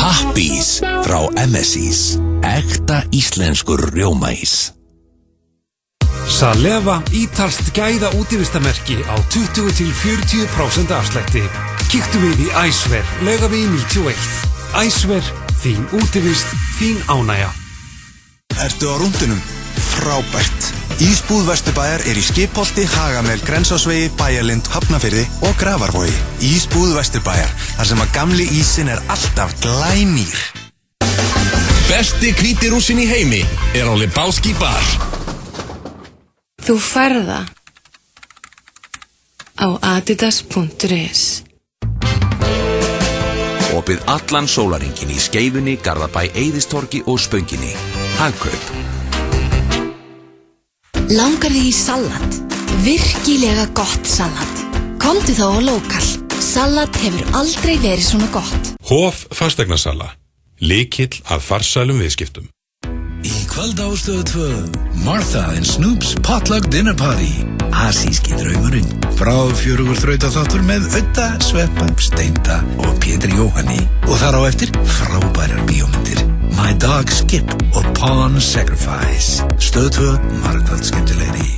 Happís frá MSIs. Ekta íslenskur rjómaís. Saleva ítalskt gæða útivistarmerki á 20-40% afslætti. Kíktu við í Æsver, Laugavegi 91. Æsver, þín útivist, þín ánægja. Ertu á rúndunum? Frábært. Ísbúð Vesturbæjar er í Skipholti, Hagamel, Grensásvegi, Bæjarlind, Hafnarfirði og Grafarvogi. Ísbúð Vesturbæjar, þar sem að gamli ísin er alltaf glænýr. Besti hvíti rússin í heimi er á Lebowski bar. Þú færða á adidas.is. Opið allan sólarhringinn í Skeifunni, Garðabæ, Eiðistorgi og Spönginni. Hagkaup. Langar þig í salat? Virkilega gott salat. Komdu þá á Lokal. Salat hefur aldrei verið svona gott. Hof fasteignasala. Lykill að farsælum viðskiptum. Í kvöld á Stöð 2 Martha and Snoop's Potluck Dinner Party. Asíski draumurinn. Bráðfjörugur þrautaþáttur með Ödda, Sveppa, Steinda og Pétur Jóhanni. Og þar á eftir frábærar bíómyndir. My Dog Skip og Pawn Sacrifice. Stöð 2 margfald skemmtilegri.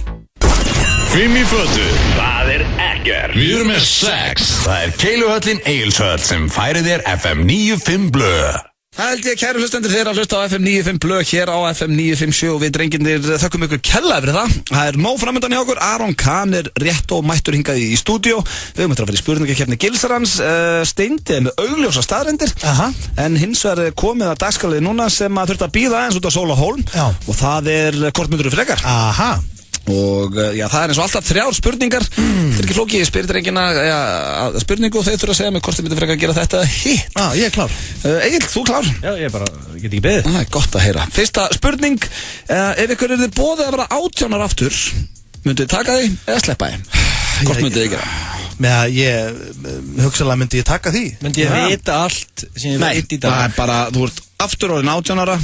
5 í fötu, það ekkert. Við erum með 6. Það Keiluhöllin Egilshöll sem færir þér FM 95 blöð. Það held ég, kæru hlustendur, þeir að hlusta á FM 95 blöð hér á FM 957 og við drengindir þökkum ykkur kærlega fyrir það. Það nóg framöndan hjá okkur, Aron Kahn rétt og mættur hingað í stúdíó. Við höfum eftir að fara í spurningakeppni Gilsarans, Steindi með augljósa staðreyndir, en hins vegar komið að dagskrálið núna sem að þurft að bíða aðeins út á Sól og Hólm og það hvort myndirðu frekar. Og já, það eins og alltaf 3 spurningar. Það ekki flókið, ég spyrir drengina spurningu og þeir þurfa að segja mig hvort þið myndir frekar að gera þetta hitt. Ég er klár. Egil, þú klár? Já, ég get ekki beðið. Það gott að heyra. Fyrsta spurning, ef ykkur þið boðið að vera 18 ára aftur, myndið þið taka því eða sleppa því? Hvort myndið þið gera? Ég hugsaðlega myndi ég taka því. Myndi ég vita allt sem ég veit í dag? Nei, það bara, þú ert aftur orðin 18 ára.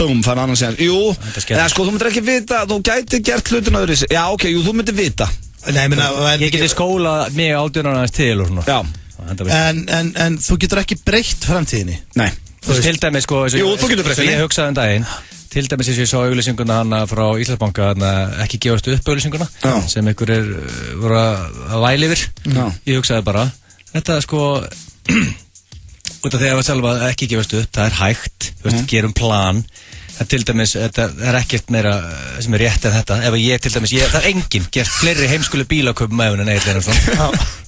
Búm, fann annan segja. Jú, eða sko, þú myndir ekki vita, þú gæti gert hlutin öðru. Já, ok, jú, þú myndir vita. Nei, ég geti skólað mig 18 ára aðeins til og svona. Já. En þú getur ekki breytt framtíðinni. Nei. Þú veist, til dæmis, sko, jú, þú getur breytt henni. Ég hugsaði daginn, til dæmis eins og ég sá auglýsinguna hana frá Íslandsbanka, ekki gefast upp auglýsinguna, sem ykkur voru að væli yfir. Ég hugsaði bara, þetta sko, út af því að sjálfa ekki gefast upp, það hægt, gerum plan. Til dæmis, það ekkert meira sem rétt en þetta. Ef ég til dæmis, það enginn gert fleiri heimskulu bílaköpum með en Egill Einarsson.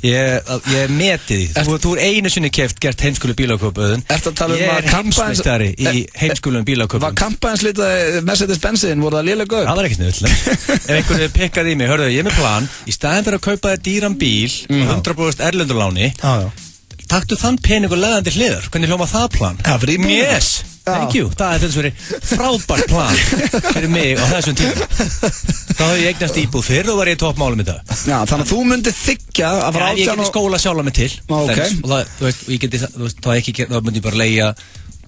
Ég meti því. Þú einu sinni keft gert heimskulu bílaköpum. Ég heimsmeistari í heimskulum bílaköpum. Var kampaðinslitað Mercedes-Bensin, voru það lélega góð? Það var ekkert nöðlega. Ef einhvern veginn pekkaði í mig, hörðu, ég er með plan, í staðin fyrir að kaupa þér dýran bíl og 100% erlendurláni, taktu þann pening og leðandi hliðar. Hvernig hljóma það plan? Yes! Thank you. Það þess verið frábært plan fyrir mig á þessum tíma. Þá hefði ég eignast íbúð fyrr og var ég toppmálum í dag. Já, þannig að þú myndir þykja að fara 18 ég geti skóla sjálfa mig til. Og það, þú veist, þá myndi ég bara leigja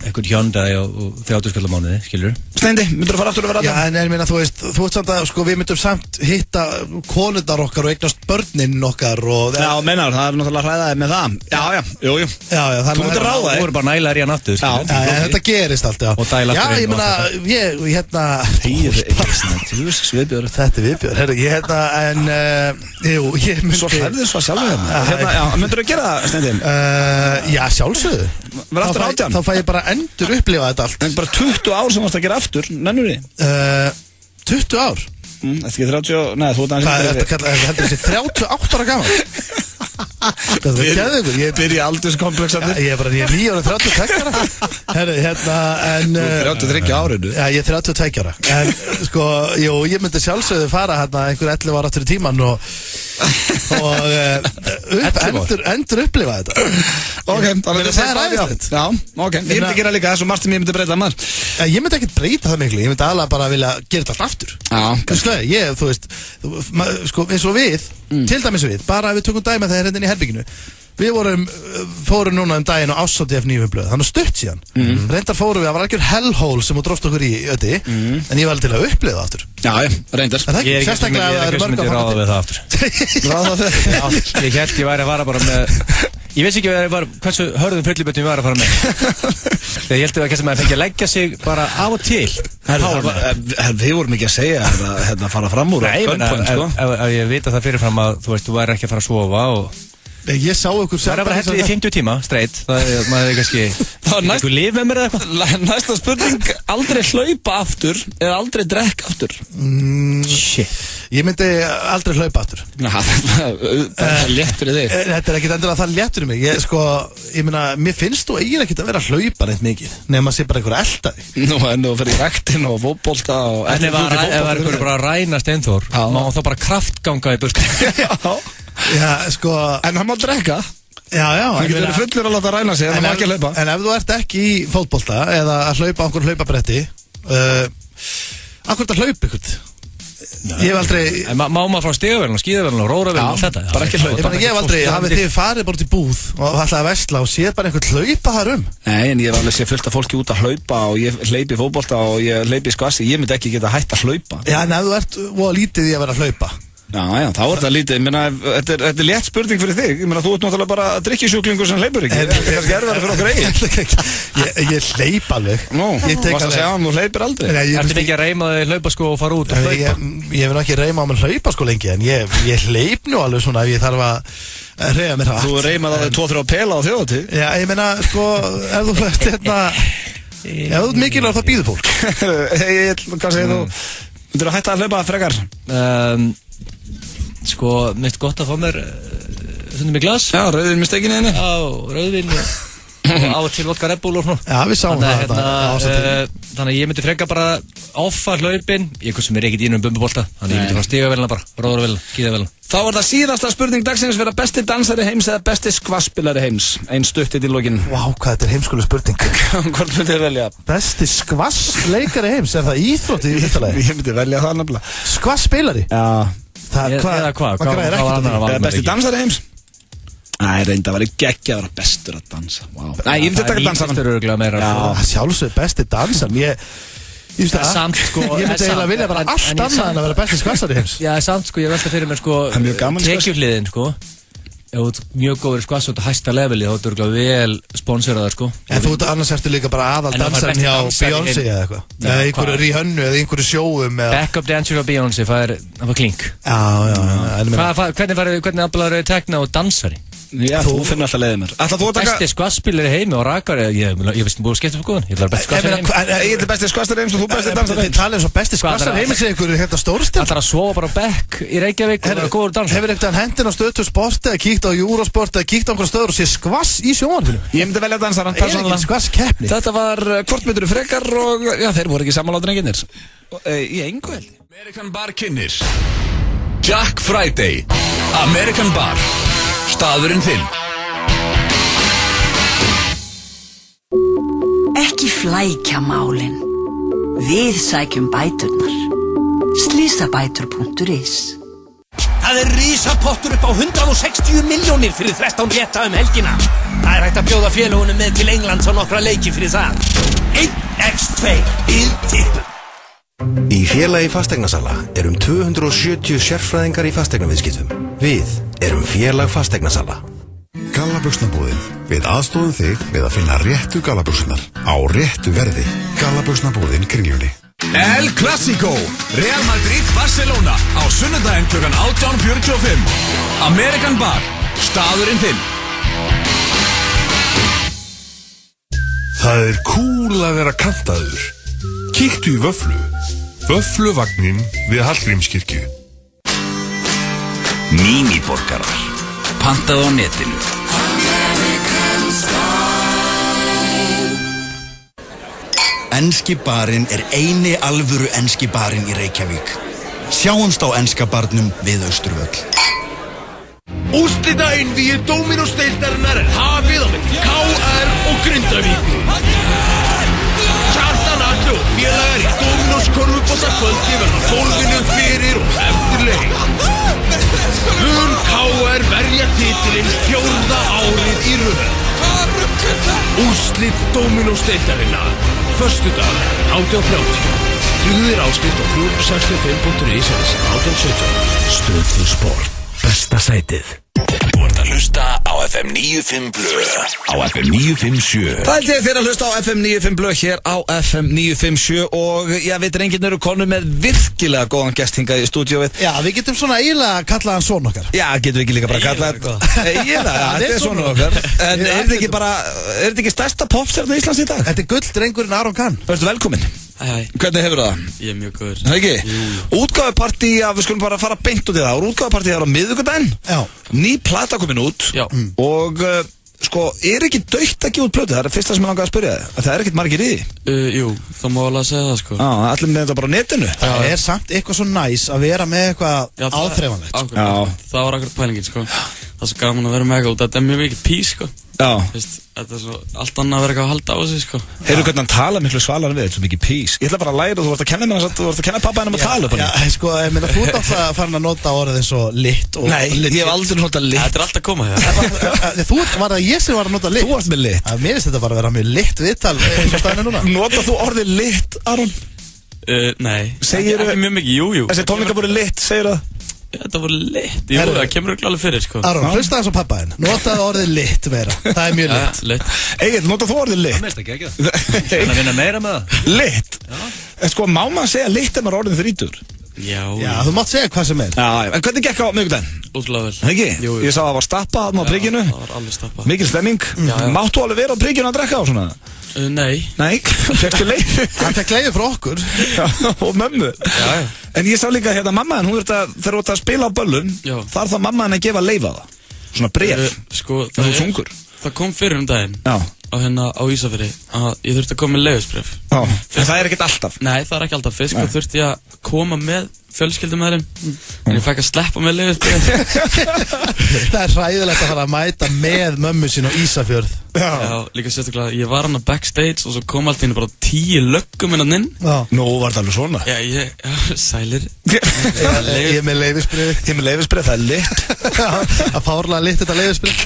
eitthvað Hyundai og 30 skall á mánuði, skilur. Steindi, myndur þú fara aftur að vera 18? Já, en ég meina, þú veist samt að, sko, við myndum samt hitta konundar okkar og eignast börnin okkar og... Já, mennar, það náttúrulega hræðaði með það. Já, jú. Já, þú myndir ráða þig. Þú voru bara nælaðir í hann aftur, skilur. Já, þetta gerist allt, já. Og dæla aftur inn. Já, ég meina, Þetta er viðbjörn, herru, ég myndi... Svo hlæðið svo sjálfur hérna. Myndur þú gera það, Steindi? Já, sjálfsögðu. Þá fæ ég bara endur upplifa þetta allt. En bara 20 ár sem varst að gera aftur, nennur þið? 20 ár? Þetta ekki 30, nei, þú ert aðeins... Þetta heldur þessi 38 ára gaman. Það er geðugur. Ég byrja aldurskomplexandir. Ég er bara 9 ára 32 ára. Herru, en... Þú er 33 árinu. Já, ég er 32 ára. En, sko, jú, ég myndi sjálfsögðu fara einhver 11 ára aftur í tíman og endur upplifa þetta. Ok, það er æðislegt. Já, ok. Ég myndi gera líka þessu margt sem ég myndi breyta maður. Ég myndi ekkert breyta það miklu. Ég myndi alveg bara vilja gera þetta allt aftur. Já. Þú veist, sko, eins og við, til dæmis við, bara ef við tökum dæmi þegar hérna í herbygginu. Við fórum núna daginn á ásátti F9 blöð, þannig stutt síðan. Reyndar fórum við, það var algjör hellhól sem þú dróst okkur í öti, en ég var alveg til að upplifa það aftur. Já, reyndar. Ég er ekki sem myndi ráða við það aftur. Ráða við það? Já, ég held ég væri að fara bara með... Ég veist ekki hversu hörðum fyllibötum ég var að fara með. Þegar ég held að maður fengi að leggja sig bara á og til. Við vorum ekki að segja að fara fram úr. Nei, ef ég vita það fyrirfram að þú væri ekki að fara að sofa og... Ég sá ykkur það er bara hellið í 50 tíma, straight. Það er maður kannski eitthvað líf með mér eða eitthvað. Næsta spurning, aldrei hlaupa aftur eða aldrei drekka aftur? Shit. Ég myndi aldrei hlaupa aftur. Það er létt fyrir þig. Þetta er ekkit endilega það létt fyrir mig. Ég meina, mér finnst þú eiginlega ekkit að vera að hlaupa neitt mikið nema að sé bara einhver eldaði. Nú, en þú fyrir í rektin og fótbolta og... En ef það er bara að ræna Steinþór, má þá bara kraftganga í busku. Já, sko... En hann má drekka? Já, Það getur verið fullur að láta ræna sig, það má ekki að hlaupa. En ef þú ert ekki í fótbolta eða að hlaupa á einhverjum hlaupabretti akkur þetta hlaup ykkur? Ég hef aldrei... Má maður frá stigavélina, skíðavélina og róravélina og þetta? Bara ekki hlaupa. Ég hef aldrei, hafið þið farið bort í búð og ætlaði að versla og séð bara einhvern hlaupa þar Nei, en ég hef alveg séð fullt af fólki út að hlaupa og ég hleypi í fótbolta og ég hleypi í skvassi. Ég myndi ekki geta hætt að hlaupa. Já, en ef þú ert lítið í að vera að hlaupa Já, þá er þetta lítið. Ég meina, þetta er létt spurning fyrir þig. Ég meina, þú ert náttúrulega bara drikkjusjúklingur sem hleypur ekki. Þetta er kannski erfiðara fyrir okkur eigin. Ég hleyp alveg. Nú, varst að segja að þú hleypir aldrei. Ertu ekki að reyma þig hlaupa sko og fara út og hlaupa? Ég vil ekki reyma á mig hlaupa sko lengi, en ég hleyp nú alveg svona ef ég þarf að reyma mér hratt. Þú reymað að þig 2-3 pela á þjóðatíð. Já, ég meina, sko, ef þú ert ef þú ert mikilvægt þá býður fólk. Kannski þú myndir að hætta að hlaupa frekar. Sko, minnst gott að fá mér stundum í glas. Já, rauðvin með stekinni henni. Já, rauðvin og á til vodka Red Bull og svona. Já, við sáum það. Þannig að ég myndi freka bara offa hlaupin, ég sem er ekkert í bumbubolta, þannig ég myndi frá stigavélina bara, róðravélina, gíðavélina. Þá er það síðasta spurning dagsins, vera besti dansari heims eða besti skvasspilari heims. Einn stuttið í lokin. Vá, hvað þetta er heimskuleg spurning. Hvort myndi þið velja? Besti skvassleikari heims, er það íþrótti í fyrsta lagi? Ég myndi velja það nefnilega. Skvassspilari? Já. Hvað besti dansari heims? Nei, reynda að vera geggja að vera bestur að dansa. Nei, ég myndi taka dansarann. Sjálfsög besti dansan. Ég myndi eiginlega vilja bara allt annað en að vera besti skvassari heims. Já, samt sko, ég velta fyrir mér sko tekjuhliðin sko. Ef þú ert mjög góður í skvass og þetta hæsta leveli þá er þetta vel sponseraðar sko. En þú annars ertu líka bara aðal dansarinn hjá Beyoncé eða eitthvað. Eða einhverju Rihanna eða einhverju sjóum. Backup dancer á Beyoncé, það var klink. Hvernig aflaður þau tekna og dansari? Já, þú finnir alltaf leiðið mér. Besti skvasspilari heimi og rakari. Ég veist búið að skemmta fyrir góðan. Ég ætla að besti skvassari heimi. Ég er besti skvassari heims og þú besti dansari. Þið talið svo besti skvassari heimi sem einhverju hérna stórstil. Það er að sofa bara á bekk í Reykjavík og vera góður dansari. Hefur eitthvað hendin á Stöð2 Sport eða kíkt á Eurosport eða kíkt á einhverja stöður og sé skvass í sjónvarpinu? Ég myndi velja dansarann persónulega. Skvasskeppni. Þetta var hvort myndirðu frekar og já, þeir voru ekki sammála á drengirnir. Í engu held. American Bar kynnir Jack Friday American Bar staðurinn þinn. Ekki flækja málin. Við sækjum bæturnar. Slysabætur.is. Það er risapottur upp á 160 milljónir fyrir 13 rétta helgina. Það er hægt að bjóða félagunum með til Englands á nokkra leiki fyrir það. 1x2 í tippum. Í félagi fasteignasala 270 sérfræðingar í fasteignaviðskiptum. Við félag fasteignasala. Gallabuxnabúðin. Við aðstofum þig við að finna réttu gallabuxunar á réttu verði. Gallabuxnabúðin Kringlunni. El Clásico, Real Madrid Barcelona á sunnudaginn kl. 18:45. American Bar, staðurinn þinn. Það er cool að vera kantaður. Kíktu í Vöfflu. Vöffluvagnin við Hallgrímskirkju. Míniborgarar. Pantað á netinu. Enski barinn er eini alvöru enski barinn í Reykjavík. Sjáumst á enska barnum við Austurvöll. Úrslitaeinvígi Dóminósdeildarinnar er hafið á milli KR og Grindavíkur. Kjartan Atli og félagar í Dominós körfuboltakvöldi verða gólfinu fyrir og eftir leik. Mun KR verja titilinn 4. árið í röð. Úrslit Dóminósdeildarinnar föstudag 18:30. Tryggðir áskrift á 365.is 18:17. Stöð2 Sport. Besta sætið. Þú ert að hlusta á FM 95 Blö. Á FM 957. Það er þér að hlusta á FM 95 Blö hér á FM 957 og já, við drengirnir eru konur með virkilega góðan gest hingað í stúdíóið. Já, við getum svona eiginlega kallað hann son okkar. Já, getum við ekki líka bara kallað þetta er son okkar. En er þetta ekki stærsta popstjarna í Íslands í dag? Þetta er gulldrengurinn Aron Kahn. Verstu velkominn. Hæ. Hvernig hefur það? Ég er mjög góður. Það ekki? Útgáfupartí, við skulum bara fara beint út í það. Útgáfupartí er á miðvikudaginn. Já. Ný plata komin út. Já. Og sko, er ekki dautt að gefa út plötu? Það er fyrsta sem ég langaði að spyrja þig. Það er ekkert margir í því. Jú, það má alveg að segja það sko. Allir með þetta bara á netinu. Það er samt eitthvað svo næs að vera með eitthvað áþreifanlegt. Já, það var akkurat pælingin sko. Það er svo gaman að vera með eitthvað út, þetta er mjög mikið pís, sko. Já. Þetta er svo allt annað að vera eitthvað að halda á sig, sko. Heyrðu hvernig hann tala miklu svalar við, þetta er svo mikið pís. Ég ætla bara að læra og þú vart að kenna mér þess að þú vart að kenna pappa hennum að tala upp hann. Já, sko, ég meina, þú ert alltaf farin að nota orðið eins og lit og... Nei, ég hef aldrei notað lit. Þetta er alltaf að koma hér. Þú var það ég sem var að nota lit. Þú varst með lit. Mér finnst þetta bara að vera mjög lit viðtal eins og staðinu núna. Notað þú orðið lit, Aron? Nei, ekki mjög mikið, jú. Þessi tónleika voru lit, segir það? Þetta voru lit, jú, það kemur alveg fyrir, sko. Aron, hlusta þess á pappa henn. Notaðu orðið lit meira. Það er mjög lit. Lit. Egil, notað þú orðið lit? Það meist ekki það. Það að vinna meira með það. Lit? Sko, má maður segja lit ef maður orðin 30? Já, þú mátt segja hvað sem er. Já, en hvernig gekk á miðvikudaginn? Ótrúlega vel. Ekki? Jú. Ég sá að það var stappað þarna á prigginu. Það var alveg stappað. Mikil stemming. Máttu alveg vera á prigginu að drekka á svona? Nei. Nei, fékkstu leyfi? Hann fekk leyfi frá okkur. Já, og mömmu. Já. En ég sá líka hérna mamma henn, þegar þú ert að spila á böllum, þar þá mamma henn að gefa leyfa það. Svona bréf. Sko, það kom fyrir daginn. Já. Á Ísafirði að ég þurfti að koma með leyfisbréf. Já, en það er ekkert alltaf? Nei, það er ekki alltaf. Fyrst þá þurfti ég að koma með fjölskyldum með þeim, en ég fekk að sleppa með leyfisbréf. Það er hræðilegt að fara að mæta með mömmu sín á Ísafjörð. Já, líka sérstaklega, ég var hann að backstage og svo kom allt hérna bara 10 löggum innan. Nú var það alveg svona. Já, sælir. Ég er með leyfisbréf. Ég er með leyfisbréf, það er lit. Það fárlega lit þetta leyfisbréf.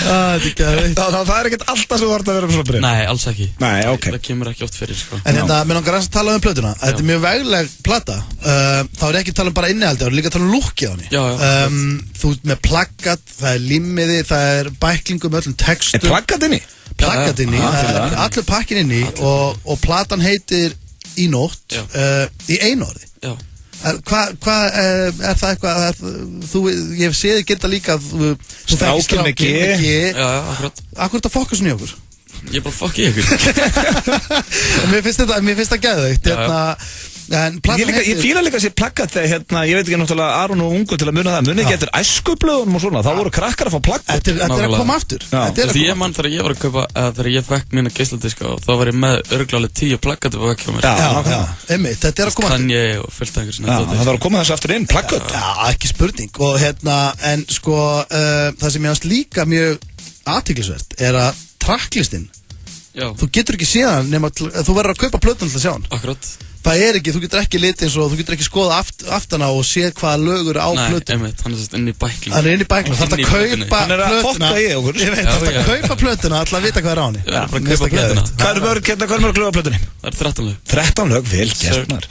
Það er ekkert alltaf sem þú vart að vera með svona bréf. Nei, alls ekki. Nei, ok. Það kemur ekki oft fyrir, sko. En hérna, mér langar að tala um plötuna. Þetta er mjög vegleg plata. Þá er ekki að tala um bara innihaldi, þá er líka að tala um lúkið á henni. Já. Þú ert með plaggat, það er limmiði, það er bæklingum öllum textum. Er plaggat inni? Plaggat inni, allur pakkin inni og platan heitir Í nótt í einu orði. Já. Hvað er það eitthvað, ég sé þið geta líka Strákinn með G. Já, akkurat. Akkur þetta fokkusin í okkur? Ég er bara fokk í ykkur. Mér finnst það geðveikt. Ég fíla líka að sé plaggat þegar ég veit ekki náttúrulega Aron og Ungu til að muna það, muni ekki eftir æskublöðunum og svona, þá voru krakkar að fá plaggat. Þetta er að koma aftur. Því ég mann þegar ég var að kaupa, þegar ég fekk mína geisladiska og þá var ég með örglálega 10 plaggat og ekki á mér. Já, einmitt, þetta er að koma aftur. Þannig ég og fylgta einhver svona. Það var að koma þessu aftur inn, plaggat. Já, ekki spurning. Og en sko, það sem ég hans líka mjög athyglisvert er að tracklistinn, þú getur ekki séð hann nema, þú verður að kaupa plötun til að sjá hann. Akkurat. Það er ekki, þú getur ekki litið eins og þú getur ekki skoða aftana og séð hvaða lögur á plötun. Nei, einmitt, hann er sérst inn í bækling. Hann er inn í bækling, það er að kaupa plötuna. Hann er að fokka í okkur. Ég veit, það er að kaupa plötuna, alltaf að vita hvað er á henni. Já, bara að kaupa plötuna. Hvað er mörg lög á plötunni? Það er 13 lög. 13 lög, vel gert.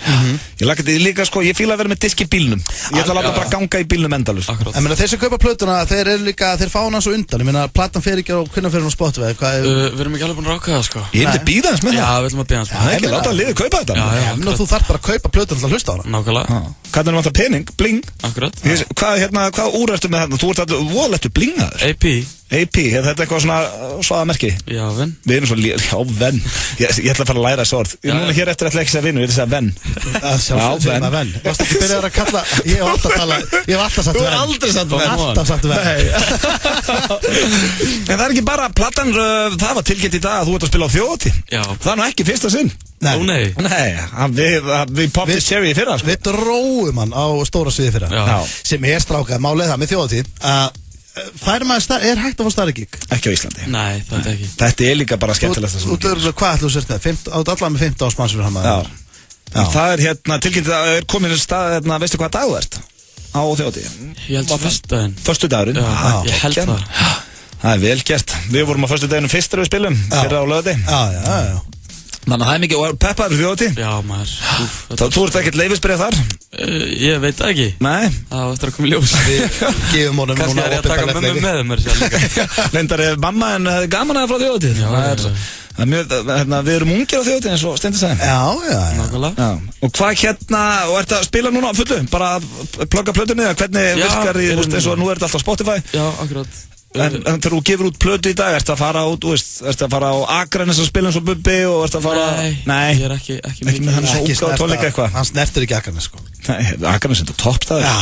Ég laka þetta líka, sko, ég fíla að vera með disk í bílnum. Ég ætla að láta bara ganga í bílnum endalaust. En meina, þeir sem kaupa plötuna, þeir eru líka, þeir fá hana svo undan. Ég meina, platan fer ekki á, hvernig fer hún á Spotify? Við erum ekki alveg búin að ráka það, sko. Ég myndi bíða hans með það. Já, við ætlum að bíða hans með það. Ekki láta liðið kaupa þetta. Já, þú þarf bara að kaupa plötuna til að hlusta á hana. Nákvæmlega. Hvernig vantar pening? Bling. Akkurat. Hvað úr ertu með þetta? Þú ert alltaf voðalettur blingaður. AP, er þetta eitthvað svona svaða merki? Já, venn. Við erum svona, já, venn. Ég ætla að fara að læra þessu orð. Núna hér eftir ætla ekki að segja vinnu, ég ætla að segja venn. Já, venn. Varst ekki byrjaður að kalla, ég hef alltaf sagt venn. Þú er aldrei sagt venn. Alltaf sagt venn. En það er ekki bara, platan, það var tilkynnt í dag að þú ert að spila á Þjóðhátíð. Já. Það er nú ekki fyrsta sinn. Nei. Við poppið cherry í fyrra. Við dróum hann á stóra sviði fyrra. Sem er strákað, málið það með Þjóðhátíð. Er hægt að fá stærri gig? Ekki á Íslandi. Nei, það er ekki. Þetta er líka bara skemmtilegt að svona. Hvað ætlum þú sért með? Allavega með 15 árs manns fyrir hann. Já. Það er hérna tilkynnt að er komin í stað, veistu hvað dag þú ert? Á Þjóðhátíð. Ég held föstudaginn. Föstudagurinn? Já, ég held það. Það er vel gert. Við vorum á föstudaginum fyrst þegar við spilum, fyrir á lögði. Já. Þannig að það er mikið, og peppaður fyrir Þjóðhátíð? Já, maður. Þú ert ekkert leyfisbréf þar? Ég veit það ekki. Nei? Það var eftir að koma í ljós. Við gefum honum kannski núna er ég að taka mömmu með mér sjálf líka. Lendar er mamma en hefði gaman að það frá Þjóðhátíð. Það er mjög, við erum ungir á Þjóðhátíð eins og Steindi sagði. Já. Nákvæmlega. Og hvað og ert að spila núna á fullu? Bara að plugga plötunni eða hvernig virkar eins og nú er þetta alltaf Spotify? Já, akkurat. En þegar þú gefur út plötu í dag, ertu að fara út, ertu að fara á Akranes að spila eins og Bubbi og ertu að fara... Nei, ég er ekki með hann svo unga á tónleika eitthvað. Hann snertir ekki Akranes, sko. Nei, Akranes er þetta toppstæður. Já.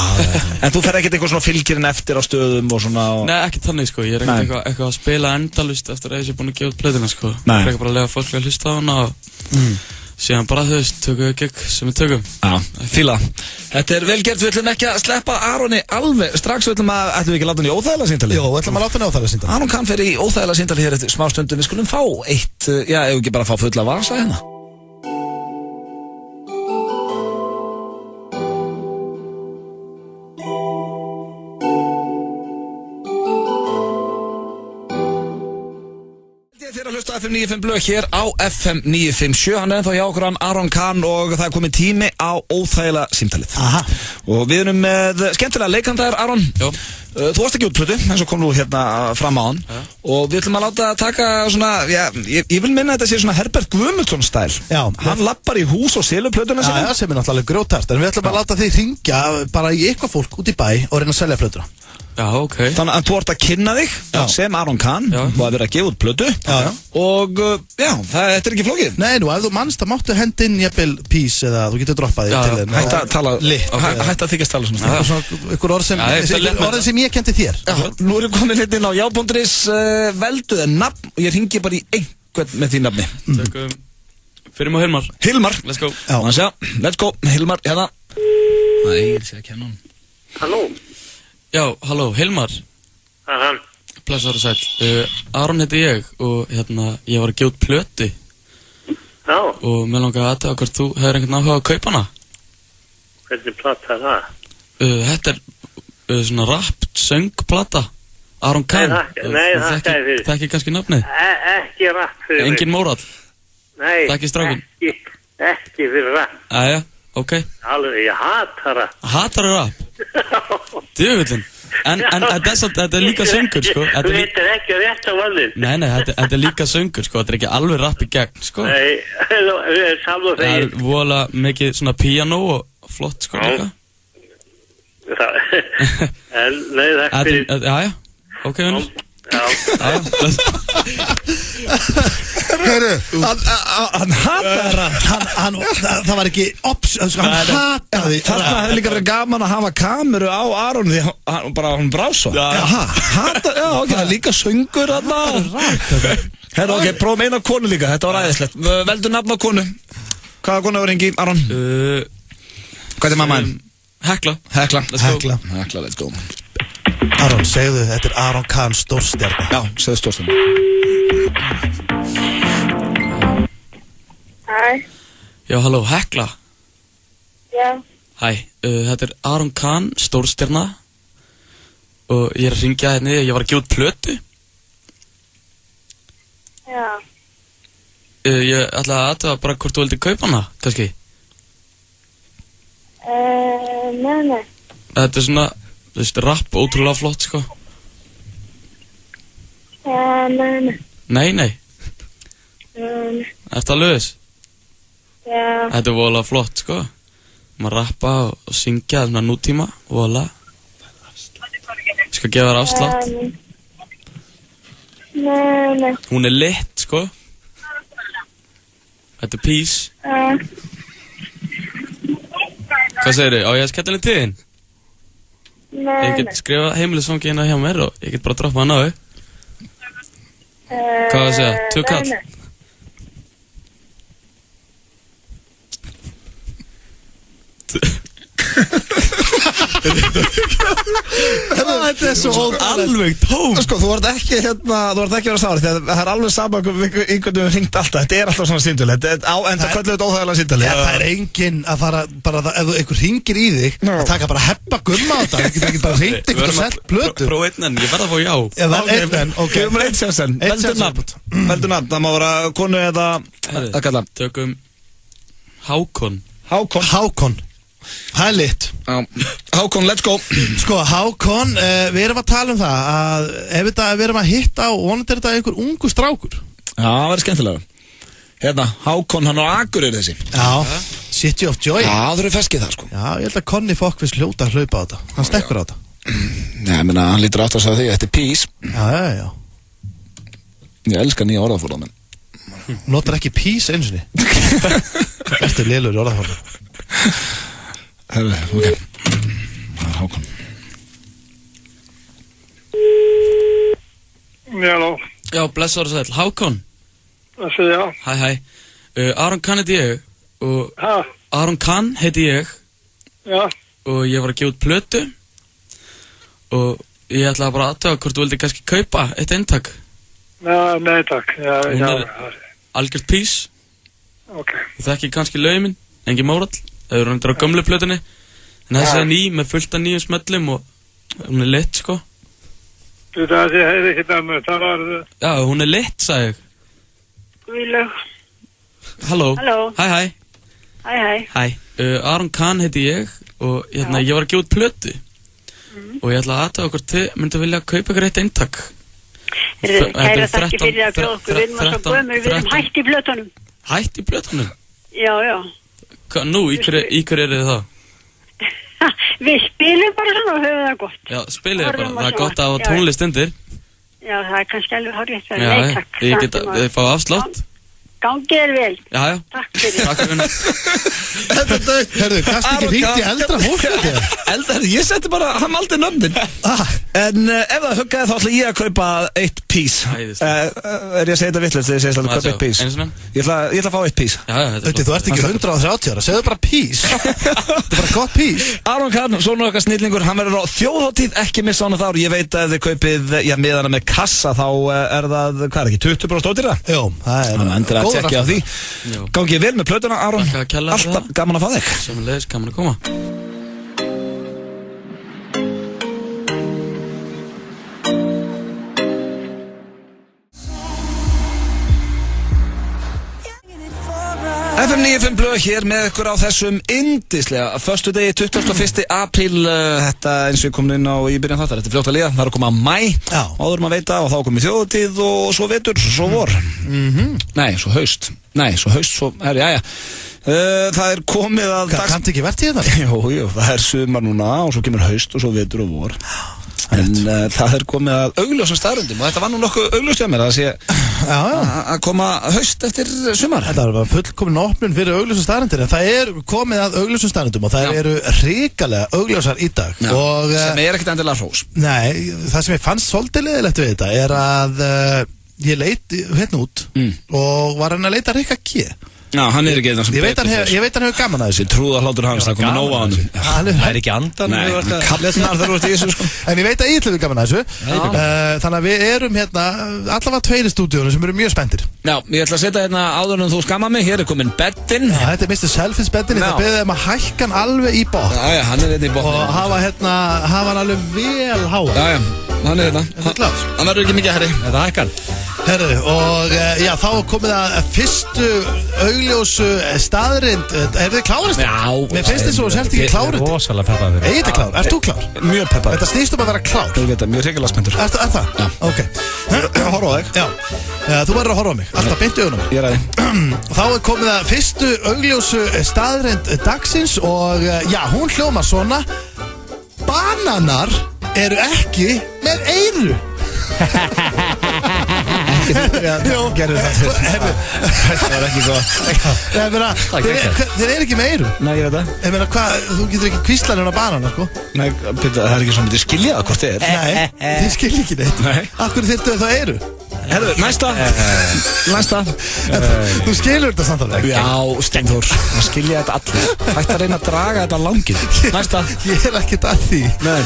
En þú fer ekkert eitthvað svona fylgirinn eftir á stöðum og svona... Nei, ekki þannig, sko. Ég er ekkert eitthvað að spila endalust eftir að ég sé búin að gefa út plötuna, sko. Nei. Ég er ekki bara að lega fólk að hlusta á hana og Síðan bara, þú veist, tökum við gig sem við tökum. Já, fíla. Þetta vel gert, við ætlum ekki að sleppa Aroni alveg. Strax ætlum við ekki að láta hann í óþægilega síndali. Jó, við ætlum að láta hann í óþægilega síndali. Aron Kahn fer í óþægilega síndali hér eftir smá stundum. Við skulum fá eitt, já, ef ekki bara fá fulla vasa hérna. FM 95 blöð hér á FM 957. Hann ennþá hjá okkur, Aron Kahn, og það komið tími á óþægilega símtalið. Aha. Og við erum með skemmtilega leikandar, Aron. Jó. Þú varst ekki út plötu, eins og kom nú hérna fram á hann. Og við ætlum að láta taka svona, já, ég vil minna að þetta sé svona Herbert Guðmundsson stæl. Já. Hann lappar í hús og selur plötuna sinna. Já, sem náttúrulega grjótart. En við ætlum að láta þig hringja bara í eitthvað fólk út í bæ og reyna að selja plötuna. Já, ok. Þannig að þú ert að kynna þig sem Aron Kahn og að vera að gefa út plötu. Og já, þetta er ekki flókið. Nei, nú, ef þú mannst, þá máttu hendi inn jafnvel pís eða þú getur droppað þig til þeim. Hætt að tala, hætt að þykjast tala svona. Ykkur orð sem ég kendi þér. Já, nú erum við komin hérna inn á já.is, velduð nafn og ég ringi bara í einhvern með því nafni. Tökum fyrir mig Hilmar. Hilmar. Let's go. Let's go. Hilmar, hérna. Nei, ég sé ekki hérna. Halló. Já, halló, Hilmar. Það er hann. Blessaður og sæll. Aron heiti ég og hérna, ég var að gefa út plötu. Já. Og mér langaði að aðtöga hvort þú hefur einhvern áhuga að kaupa hana. Hvernig plata er það? Þetta er svona rap, söngplata. Aron Kahn. Nei, þakka þér fyrir. Þekki kannski nafnið? Ekki rap fyrir mig. Engin Mórall? Nei. Þekki strákin? Ekki fyrir rap. Æja, ok. Alveg, ég hata rap. Hatar rap? Djöfullin. En þetta er líka söngur, sko. Þú heitir ekki rétt á vallin. Nei, þetta er líka söngur, sko. Þetta er ekki alveg rap í gegn, sko. Nei, við erum saman og Það þegir. er vola mikið svona piano og flott, sko, líka. En, nei, það fyrir. Jájá, ok, vinnur. Hörru, hann hatar það var ekki hann hataði. Þarna hefði líka verið gaman að hafa kameru á Aron því hann brá svo. Hatar, já, ok, líka söngur þarna. Herra, ok, prófum eina konu líka, þetta var æðislegt. Veldu nafn á konu. Hvaða konu var hengi, Aron? Hvað er mamma henn? Hekla. Hekla, let's go. Aron, segðu, þetta er Aron Kahn stórstjarna. Já, segðu stórstjarna. Hæ. Já, halló, Hekla. Já. Hæ, þetta er Aron Kahn stórstjarna og ég er að ringja hérna, ég var að gefa út plötu. Já. Ég ætla að aðtöga bara hvort þú vildi kaupa hana, kannski. Nei. Þetta er svona, þú veist, rap, ótrúlega flott, sko. Nei. Nei. Ertu að lögis? Já. Þetta er vola flott, sko. Maður rappa og syngja, svona nútíma, vola. Ég skal gefa þér afslátt. Nei. Hún er lit, sko. Þetta er peace. Hvað segirðu? Á ég að skella henni til þín? Ég get skrifa heimilisfangi hérna hjá mér og ég get bara droppa hann á þau. Hvað það segja? 2 kall? Þetta er svo alveg tóm. Sko, þú vart ekki verið að sára því að það er alveg sama einhvern veginn hringt alltaf. Þetta er alltaf svona síndul. En það kölluðu þetta óþægilega síndul. Það er enginn að fara bara, ef einhver hringir í þig að taka bara heppa gumma á þetta. Það getur ekki bara hringt einhvern og selt plötu. Próf einnan, ég verða að fá já. Ok, við erum sjansen. Veldu nafn, það má vera konu eða að kalla. Tökum Hákon. Það er lit. Hákon, let's go. Sko, Hákon, við erum að tala um það að ef við erum að hitta á vonandi er þetta einhver ungu strákur. Já, það verður skemmtilega. Hérna, Hákon, hann á Akureyri þessi. Já, City of Joy. Já, það eru feskið það, sko. Já, ég held að Conny Fokkvist hljóta að hlaupa á þetta. Hann stekkur á þetta. Já, ég meina, hann lítur átt að segja því, þetta er peace. Já. Ég elska nýja orðaforða, menn. Notar ekki peace eins og ný. Þetta er lélur í orðaforða. Herru, ok. Það er Hákon. Halló. Já, blessaður og sæll. Hákon. Það segja já. Hæ. Aron Kahn heiti ég og Aron Kahn heiti ég. Já. Og ég var að gefa út plötu og ég ætlaði bara aðtöga hvort þú vildi kannski kaupa eitt eintak. Nei takk. Hún er algjört pís. Ok. Þú þekkir kannski lögin minn, Engin Mórall. Það eru rundur á gömlu plötunni. En þessi er ný með fullt af nýjum smellum og hún er lit, sko. Það er ekki dæmur, það var... Já, hún er lit, sagði ég. Guðlaug. Halló. Hæ. Hæ. Aron Kahn heiti ég og ég var að gefa út plötu og ég ætla að aðtöga hvort þið myndi vilja kaupa ykkur eitt eintak. Kæra þakki fyrir að bjóða okkur, við erum að svo gömur, við erum hætt í plötunum. Hætt í plötunum? Já. Nú, í hver er þið þá? Við spilum bara svona og höfum það gott. Já, spilum bara, það er gott að hafa tónlist undir. Já, það er kannski alveg hárrétt. Nei, takk. Ég get að þið fá afslátt. Gangið er vel. Já. Takk fyrir. Takk fyrir. Þetta er dögt. Herðu, kannski ekki hringt í eldra fólk þetta? Eldra, ég seti bara, hann valdi nöfnin. En ef það huggaði þá ætla ég að kaupa eitt pís. Er ég að segja þetta vittlust þegar ég segist að kaupa eitt pís? Ég ætla að fá eitt pís. Þú ert ekki 130 ára, segðu bara pís. Þetta er bara gott pís. Aron Kahn, svona okkar snillingur, hann verður á þjóðhátíð, ekki missa hana þar. Ég veit að ef þið kaupið, miðana með kassa, þá er það, hvað er ekki, 20% ódýrara? Jú, það er tekja á því. Gangið vel með plötuna, Aron. Alltaf gaman að fá þig. Sömuleiðis, gaman að koma. FM 95 blöð hér með ykkur á þessum yndislega föstudegi 21. apríl. Þetta eins og ég kom inn á í byrjan þáttar. Þetta er fljótt að líða. Það er að koma mæ. Áður maður veita og þá komið þjóðutíð og svo vetur, svo vor. Nei, svo haust. Svo jæja. Það er komið að... Kanntu ekki verðt í þetta? Jú, það er sumar núna og svo kemur haust og svo vetur og vor. En það er komið að augljósum staðröndum og þetta var nú nokkuð augljóst hjá mér að sé að koma haust eftir sumar. Þetta var fullkomin opnun fyrir augljósum staðröndir en það er komið að augljósum staðröndum og það eru hrikalega augljósar í dag. Og, sem er ekkert endilega hrós. Nei, það sem ég fannst svolítið leiðilegt við þetta er að ég leiti hérna út og var hann að leita Rikka G. Já, hann er ekki einn sem betur fyrst. Ég veit hann hefur gaman að þessu. Trúðarhlátur hans, það komið nóg á hann. Það er ekki andan. Nei, kalletnar þar úr í þessu sko. En ég veit að Íll hefur gaman að þessu. Þannig að við erum hérna allavega tveir í stúdíónu sem eru mjög spenntir. Já, ég ætla að setja hérna áður en þú skamma mig. Hér er komin beddin. Þetta er Mr. Selfins beddin. Ég ætla að beða þeim að hækka hann alveg í botn. Já, hann er hérna í botn. Og hafa hann alveg vel háa. Já, hann er hérna. Hann verður ekki mikið herri. Þetta hækkar. Herðu, og já, þá komið að fyrstu augljósu staðrind. Er þið klárist? Já. Mér finnst þið svo sért ekki klárið. Ég er rosalega peppað fyrir. Egið er klár, ert þú klár? Mjög peppað. Þetta snýst að vera klár. Ég veit það, mjög hrikalega spenntur. Er það? Já. Ok. Horfa á þig. Já, þú verður að horfa á mig. Alltaf beint í augunum. Ég ræði. Þá er komið að fyrstu augljósu staðrind dagsins og já, hún hljómar svona. Bananar eru ekki með eyru. Gerðu það. Þetta var ekki gott. Þeir eru ekki með eyru. Nei, ég veit það. Ég meina, þú getur ekki kvíslar hérna banana, sko. Nei, það er ekki svona, þið skilja það hvort þið er. Nei, þið skilja ekki neitt. Nei. Akkur þyrftu þá eyru. Herðu, næsta. Þú skilur þetta samt alveg. Já, Steinþór, það skilja þetta allir. Hægt að reyna að draga þetta langið. Næsta. Ég er ekkert að því. Nei.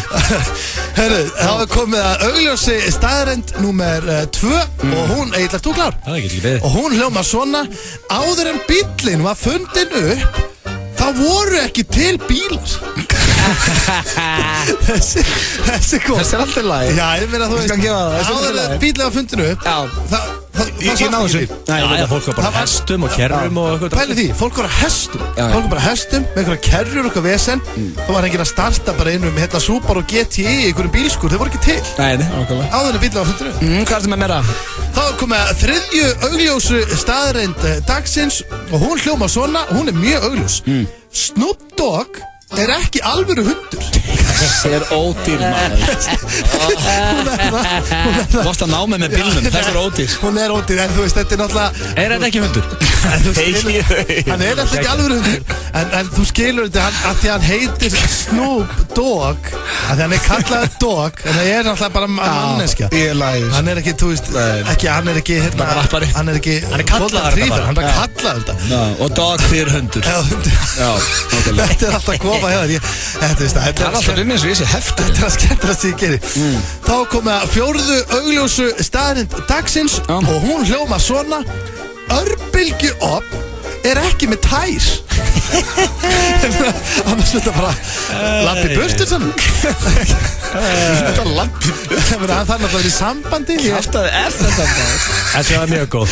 Herðu, þá er komið að augljósi staðrend númer 2 og hún, Egill, ert þú klár? Það er ekki beðið. Og hún hljómar svona. Áður en bíllinn var fundin upp, þá voru ekki til bílar. Þessi kom. Þessi er alltaf lagi. Já, ég meina þú veist. Ég skal gefa það. Áður en bíllinn var fundin upp. Já. Ég náðu þessu. Já, fólk var bara hestum og kerrum og eitthvað. Pæli því, fólk var að hestum. Fólk var bara hestum með einhverja kerrur og eitthvað vesen. Það var enginn að starta bara einum hérna Subaru GTI í einhverjum bílskur. Þeir voru ekki til. Nei, okkurlega. Áður en bíllinn var fundin upp. Hvað er þetta með meira? Þá er komið að þriðju augljósu staðrend dagsins og hún hljómar svona, hún er mjög augljós. Snoop Dogg er ekki alvöru hundur. Þessi ódýr maður. Þú varst að ná með bílnum, þessi ódýr. Hún ódýr, en þú veist, þetta náttúrulega... Þetta ekki hundur? Hann alltaf ekki alveg hundur. En þú skilur þetta, að því hann heitir Snoop Dogg, að því hann kallaður Dogg, en það náttúrulega bara manneskja. Hann ekki, þú veist, hann ekki kallaður þetta. Hann bara kallaður þetta. Og Dogg fyrir hundur. Þetta alltaf að koma hjá þér. Þetta er alltaf eins og ég sé heftur. Þetta að skemmtilegast sem ég geri. Þá komið að 4. augljósu staðrind dagsins og hún hljóma svona: örbylgjuofn er ekki með tær. Annars þetta bara lampi burtur saman. Þetta lampi það er náttúrulega í sambandi. Þetta Þetta var mjög góð.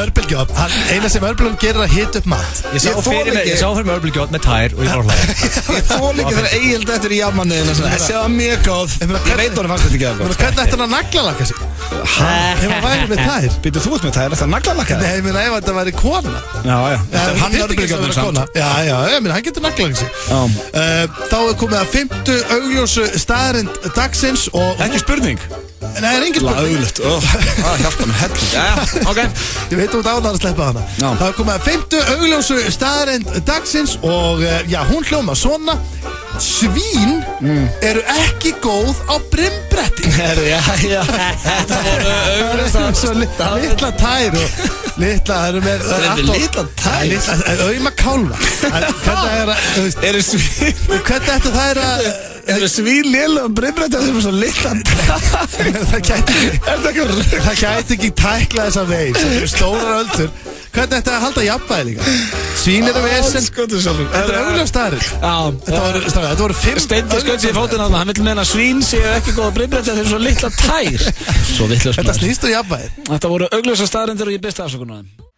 Örbylgjuofn, eina sem örbylgjuofn gerir að hita upp mat. Ég sá fyrir mig örbylgjuofn með tær og ég var að hlaða. Ég þól ekki þegar Egil dættur í jafnmanniðina. Þessi var mjög góð. Ég veit honum fannst þetta ekki að góð. Hvernig ætti hann að naglalakka sig? Ef hann væri með tær. Býtu þú út með tær, þetta naglalakka? Nei, ég meina ef þetta væri kona. Já, hann örbylgjuofn samt. Já, ég meina hann getur naglalakka sig. Þá er komið að 5. augljósu staðrind dagsins og... Ekki spurning. Nei, það er engin spurning. Lagulegt, það hjálpa mér heldur. Já, ok. Ég veit út ánægðar að sleppa hana. Það er komið að 5. augljósu staðrind dagsins og hún hljóma svona: svín eru ekki góð á brimbretti. Þetta voru augljósa litla tær og litla, það eru með litla tær? Auma kálfa. Eru svín? Hvernig ættu það Eru svín lélega á brimbretti að það er svo litla tær? Það gæti ekki tækla þessa veginn. Það eru stórar öldur. Hvernig ætti að halda jafnvægi líka? Svín eru vesen. Þetta er augljósa staðrind. Þetta voru 5 Steindi skauts í fótinn að hann vil meina svín séu ekki góða brimbretti að þeir eru svo litla tær. Svo vitlaus maður. Þetta snýst jafnvægi. Þetta voru augljósa staðrindir og ég byrst afsökunar þeim.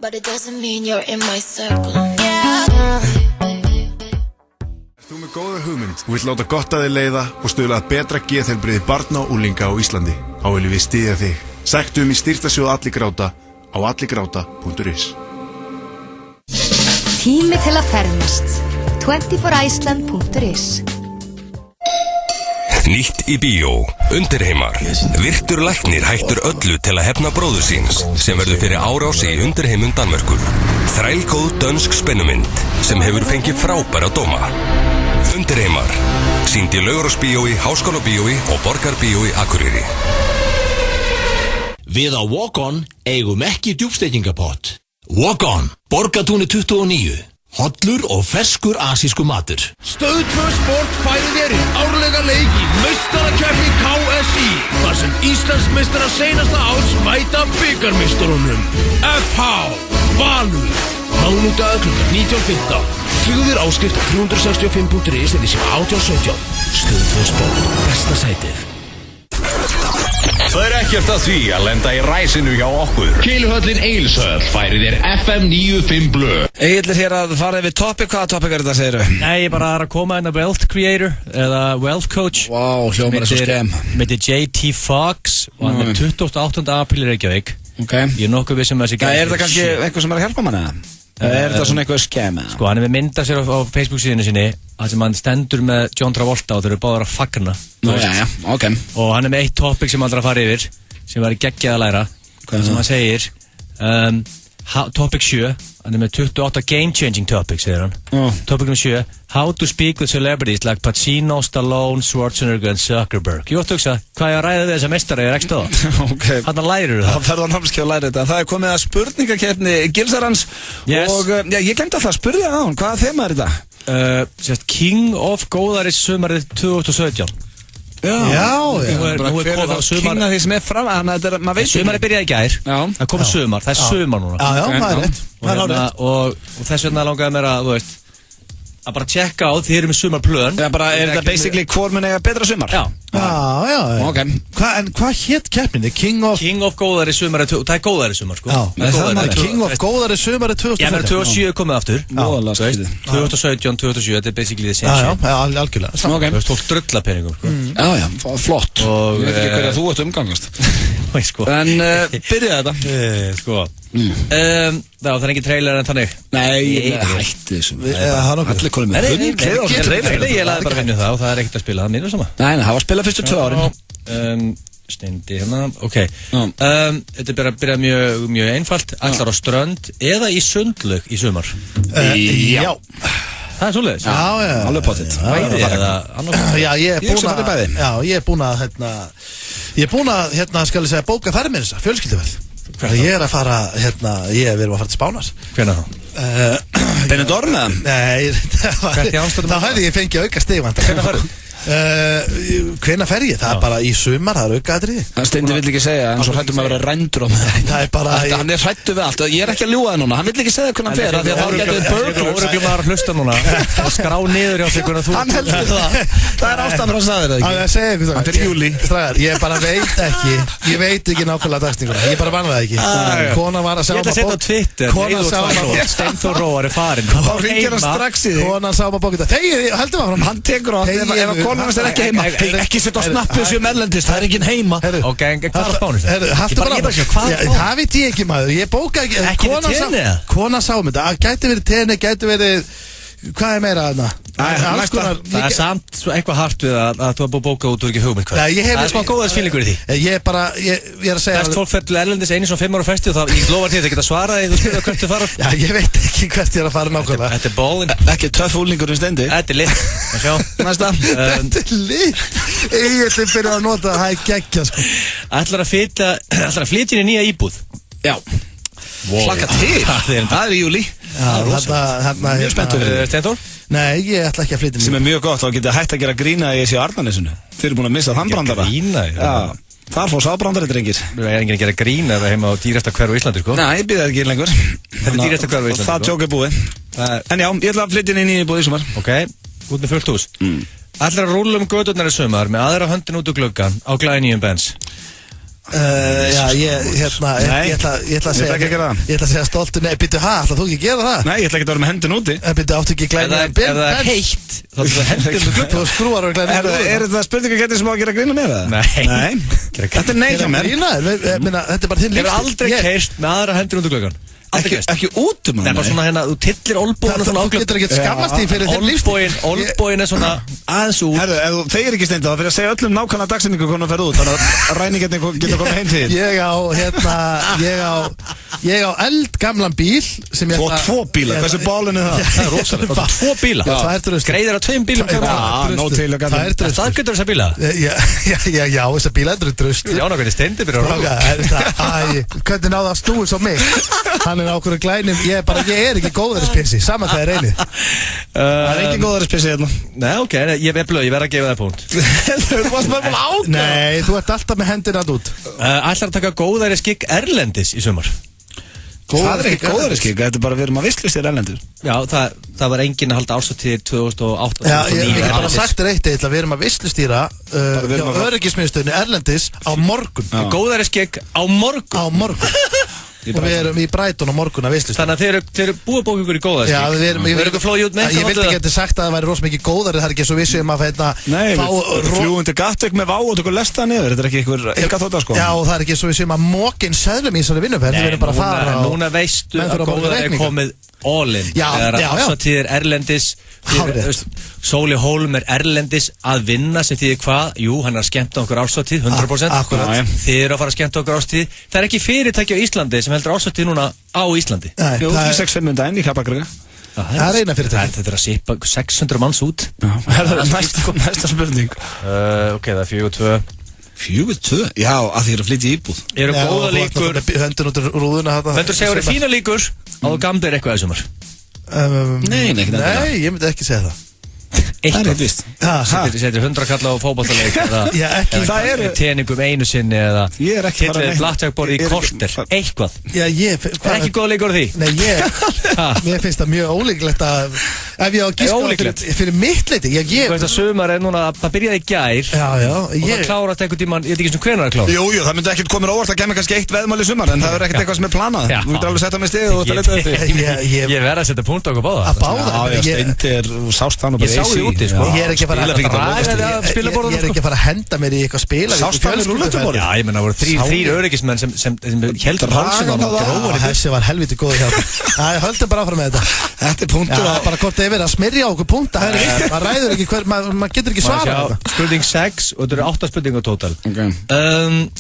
But it doesn't mean you're in my circle. Þú með góða hugmynd og vill láta gott að þið leiða og stuðla að betra geðheilbrigði barna og unglinga á Íslandi. Þá viljum við styðja þig. Sæktu í styrktarsjóð Allir gráta á alligráta.is. Tími til að fermast. 24iceland.is. Nýtt í bíó, Undirheimar. Virtur læknir hættur öllu til að hefna bróður síns sem verður fyrir árás í Undirheimum Danmerkur. Þrælgóð dönsk spennumynd sem hefur fengið frábæra dóma. Undirheimar. Sýnd í Laugarásbíói, Háskólabíói og Borgarbíói Akureyri. Við á Walk-On eigum ekki djúpsteikingapott. Walk-On, Borgatúni 29. Hollur og ferskur asísku matur. Stöð 2 Sport færir þér í árlega leik í meistarakeppni KSÍ, þar sem Íslandsmeistarar seinasta árs mæta bikarmeistarunum. FH, Valur, mánudagur klukkan 19:15. Kljúðir áskrift á 365.is eða sem 1817. Stöð 2 Sport, besta sætið. Það er ekkert að því að lenda í ræsinu hjá okkur. Keiluhöllin Egilshöll færir þér FM 95 Blö. Egil er hér að fara yfir topic. Hvaða topic er þetta, segiru? Nei, ég bara er að koma inn að Wealth Creator eða Wealth Coach. Wow, hljómar er svo skemm. Með J.T. Fox og hann er 28. apríl í Reykjavík. Ok. Ég er nokkuð við sem þessi gæði. Er þetta kannski eitthvað sem er að hjálpa manna? Er þetta svona eitthvað skemm? Sko, hann er með mynda sér á Facebook síðinu sinni að sem hann stendur með John Travolta og þeir eru báðar að fagna. Já, ok. Og hann er með eitt topic sem aldrei að fara yfir sem var geggjað að læra. Sem hann segir topic 7, hann er með 28 game changing topics, segir hann. Topic nummer 7, how to speak with celebrities like Pacino, Stallone, Schwarzenegger and Zuckerberg. Ég ótt að hugsa, hvað ég að ræða við þessa meistara ég er ekki stóða? Ok. Hann lærir það. Það ferða námskeið að læra þetta. Það er komið að spurningakeppni Gilsarans. Yes. Og ég glemdi alltaf að spurja á hann, hvaða þema er þetta? King of Góðaris sumarið 2017. Já, nú er komið sumar. King af því sem er fram, maður veit. Sumarið byrjaði í gær. Það er komið sumar, það er sumar núna. Já, það er rétt. Og þess vegna langaði mér að, þú veist, að bara tjekka á því erum við sumarplön. Já, bara er þetta basically hvor mun eiga betra sumar? Já. Ok. En hvað hétt keppninni? King of Góðari sumarið, það er Góðari sumar, sko. King of Góðari sumarið 2017. Já, menn 2007 komið aftur. 2017, 2007, þetta er basically the same shit. Já, algjörlega. Þú veist, fólk drölla peningum, sko. Já, flott. Ég veit ekki hverja þú ert umgangast. En byrjaði þetta. Sko, Það er engin trailer en þannig. Nei, hætti þessum. Allir komið með trailer. Ég laði bara vinnu það og það er ekkert að spila, það minnur sama. Nei, það var að spila fyrstu 2 árin. Steindi hérna, ok. Þetta er byrjað mjög einfalt. Ætlar á strönd eða í sundlaug í sumar? Já. Það er svoleiðis? Já. Alveg pottitt. Bæði eða annars? Já, ég er búin að skal ég segja, bóka ferð með þessa, fjölskylduverð. Ég er að fara, við erum að fara til Spánar. Hvenær þá? Benidorm eða? Nei, þá hefði ég fengið auka stig. Hvenær farið? Hvenær fer ég? Það er bara í sumar, það er aukaðrið. Steindi vill ekki segja, en svo hrættum að vera rændur á mig. Það er bara... Hann er hrættu við allt, ég er ekki að ljúga það núna. Hann vill ekki segja hvernig hann fer, því að þá getur við burglars. Óreglum að hlusta núna og skrá niður hjá sig hvernig þú... Hann heldur það. Það er ástæðan fyrir að sagði það ekki. Hann segir eitthvað. Hann fyrir júli. Ég bara veit ekki nákvæmlega dagsninguna. Ég bara vann það ekki. Kona var að sjá ekki setja á snappu þessu erlendis, það er enginn heima. Ok, hvað er Spáni? Það veit ég ekki maður, ég bóka ekki. Ekki við tenni eða? Kona sá um þetta, gæti verið tenni, gæti verið, hvað er meira þarna? Það er samt eitthvað hart við að þú er búið að bóka út og ekki hugmynd hvað. Það er smá góðaðsfílingur í því. Ég er að segja... Flest fólk fer til erlendis einu svona 5 ára festi og ég lofa til þetta geta svarað því þú spyrir hvert þú fara. Já, ég veit ekki hvert ég er að fara nákvæmlega. Þetta er bólinn. Ekki töff úlingur í Steindi. Þetta er lit. Næsta. Þetta er lit. Ég ætla byrja að nota það er geggja sko. Ætlar að flytja inn í nýja íbúð. Já. Hlakka til. Það er í júli. Mjög spenntur fyrir þér. Stendur? Nei, ég ætla ekki að flytja inn. Sem er mjög gott, þá getið hægt að gera grína í þessi Arnarnesinu. Þeir eru búin að missa þann brandara. Grína? Já, þar fór sábrandari, drengir. Það er enginn að gera grína eða heima á dýrasta hverfu í Íslandi, sko? Nei, ég býði það ekki lengur. Þetta er dýrasta hverfu í Íslandi, sko? Það tjók er búið. En já, ég ætla að flytja inn í íbúð í sumar. Ok, út með fullt hús. Ætlar að rúlla göturnar í sumar með aðra höndin út úr gluggan á glænýjum Benz? Já, ég ætla að segja stoltur. Nei, býttu, ætla þú ekki að gera það? Nei, ég ætla ekki að vera með hendin úti. Býttu, áttu ekki glænýjum Benz? Ef það er heitt, þá ætla það hendin úr gluggan. Þú skrúar á glænýjum Benz. Er þetta spurningaketti sem á að gera grína með það? Nei. Þetta er nei hjá mér. Þetta er bara þinn lífstíl. Hefur aldrei keyrt með aðra hendin út úr gluggan? Ekki út um hann. Það er bara svona hérna, þú tillir olbóin og svona áglöf. Þú getur ekki skammast því fyrir þinn lífstíl. Olbóin er svona aðeins út. Herðu, ef þú þeir ekki Steindi, þá fyrir að segja öllum nákvæmlega dagsetningu hvernig þú ferð út, þannig að ræningarnir geta komið heim til þín. Ég á eldgamlan bíl sem ég... Þú á 2 bíla, hversu bálun er það? Það er rosalega, þú á 2 bíla. Greiðir á 2 bílum. Það getur þessa bíla? Já, þessa bíla er drust. Já, hvernig Steindi byrjar að róla. Hvernig náðu að snúi svo mig? Hann er ákveður glænum, ég er ekki góðarispissi, saman hvað er einið. Það er ekki góðarispissi hérna. Nei, ok, ég verð að gefa það punkt. Þú varst bara búin ákveð. Nei, þú ert alltaf með hendina út. Ætlar að taka góðariskikk erlendis í sumar? Það er ekki góðariskikk, þetta er bara við erum að vistlistir erlendis. Já, það var enginn að halda árshátíð 2008. Já, ég hef bara sagt þér eitt eitthvað, við erum að visslistýra öryggismiðstöðinni erlendis á morgun. Góðariskikk á morgun? Á morgun. Og við erum í Brighton á morgun að visslist. Þannig að þeir eru búið að bóka ykkur í góðar. Já, við erum ykkur flóið út með. Ég vildi ekki að sagt að það væri rosa mikið góðar. Það er ekki svo vissum að Nei, við fljúum til Gatwick með Vá og tökum lesta niður. Þetta er ekki ykkur þótt sko. Já, og það er ekki svo vissum að mókin seðlum í þessari vinnuferð. Við erum bara að fara. Núna veistu að góðar er komið all-in. Þegar ásatíðir erlendis, Sóli Hólm er erlendis að vinna sem þýðir hvað? Jú, hann er að skemmta okkur ásatíð 100%. Þið eru að fara að skemmta okkur ásatíð. Það er ekki fyrirtæki á Íslandi sem heldur ásatíð núna á Íslandi. Jú, 6-5 daginn í Kaplakrika. Það er eina fyrirtæki. Þetta er að sipa 600 manns út. Næsta spurning. Ok, það er 4-2. 4-2? Já, að þið eru að flytja í íbúð. Eru góða líkur. Höndun út úr rúðuna. Vendur segja að það eru fína líkur á þú gamlir eitthvað þessum. Nei, ég myndi ekki segja það. Það er vist. Setur 100 kalla á fótboltaleik eða teningum einu sinni eða hitlir blattjackborði í korter. Eitthvað. Það er ekki góða leikur á því. Nei, mér finnst það mjög ólíklegt að Ef ég á að gíska fyrir mitt leiti Þú veist að sumar er núna, það byrjaði í gær og það klárast einhvern tímann, ég veit ekki sem hvenær það klárast. Jú, það myndi ekkert komið óvart að kemur kannski eitt veðmál í sumar en það er ekkert eitthvað sem er planað. Þú myndir alveg setja mig stig og þetta leita eftir. Ég verð að setja punkt á okkur báða. Að báða? Já, Steindir sást hann og bara Ég sá því úti, sko. Ég er ekki að fara að henda mér í eitthvað spila. Sást hann í rúllettuborðið? Já, ég menna, það voru 3 öryggismenn sem heldur hálsinn á gróður. Þessi var helviti góð hjá það. Já, höldum bara áfram með þetta. Þetta er punktur á... Bara hvort þið verið að smyrja á okkur punkta. Það ræður ekki hver, maður getur ekki svara þetta. Spurning 6 og þetta eru 8 spurningar tótal.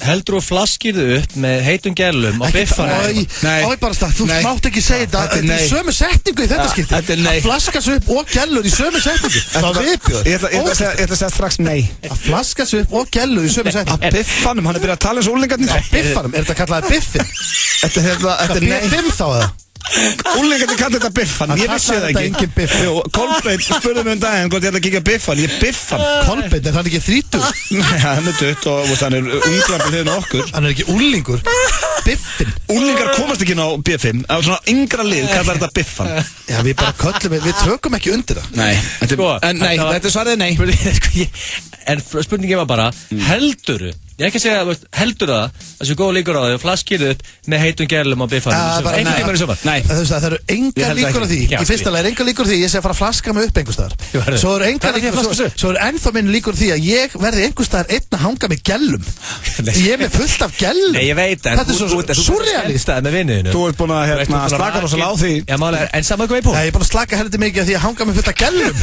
Heldur þú flaskirðu upp með heitum gælum og biffanum? Nei, bara stað, þú smátt ekki segja þetta. Þetta er sömu setningu í þetta skipti. Að flaskast upp og gælur í sömu setningu. Það er viðbjörn. Ég ætla að segja strax nei. Að flaskast upp og gælur í sömu setningu. Að biffanum, hann er byrjað að tala eins og úlingarnir. Að biffanum, er þetta kallað biffin? Þetta er nei. B5 þá eða? Úlingarnir kallar þetta biffan, ég vissi það ekki. Kolbeinn spurði mig daginn hvort ég ætla að kíkja biffan, ég biffan. Kolbeinn, er hann ekki 30? Nei, hann er 20 og hann er unglambil hefðin okkur. Hann er ekki úlingur. Biffin. Úlingar komast ekki inn á B5, á svona yngra lið kallar þetta biffan. Já, við bara köllum, við tökum ekki undir það. Nei, þetta er svarið nei. En spurningin var bara, heldurðu? Ég er ekki að segja, heldur það að svo góð líkur á því og flaskirðu upp með heitum gælum á biffanum einhvern tímann í sumar? Nei. Það eru enga líkur á því. Í fyrsta lagi er enga líkur á því ég sé að fara að flaska mig upp einhver staðar. Svo eru ennþá minn líkur á því að ég verði einhver staðar einn að hanga með gælum. Ég er með fullt af gælum. Nei, ég veit það. Þetta er svo surrealist. Þú ert búin að slaka rosalega á því. En saman hvað er punkt? Ég er búin að slaka heldur mikið á því að hanga með fullt af gælum.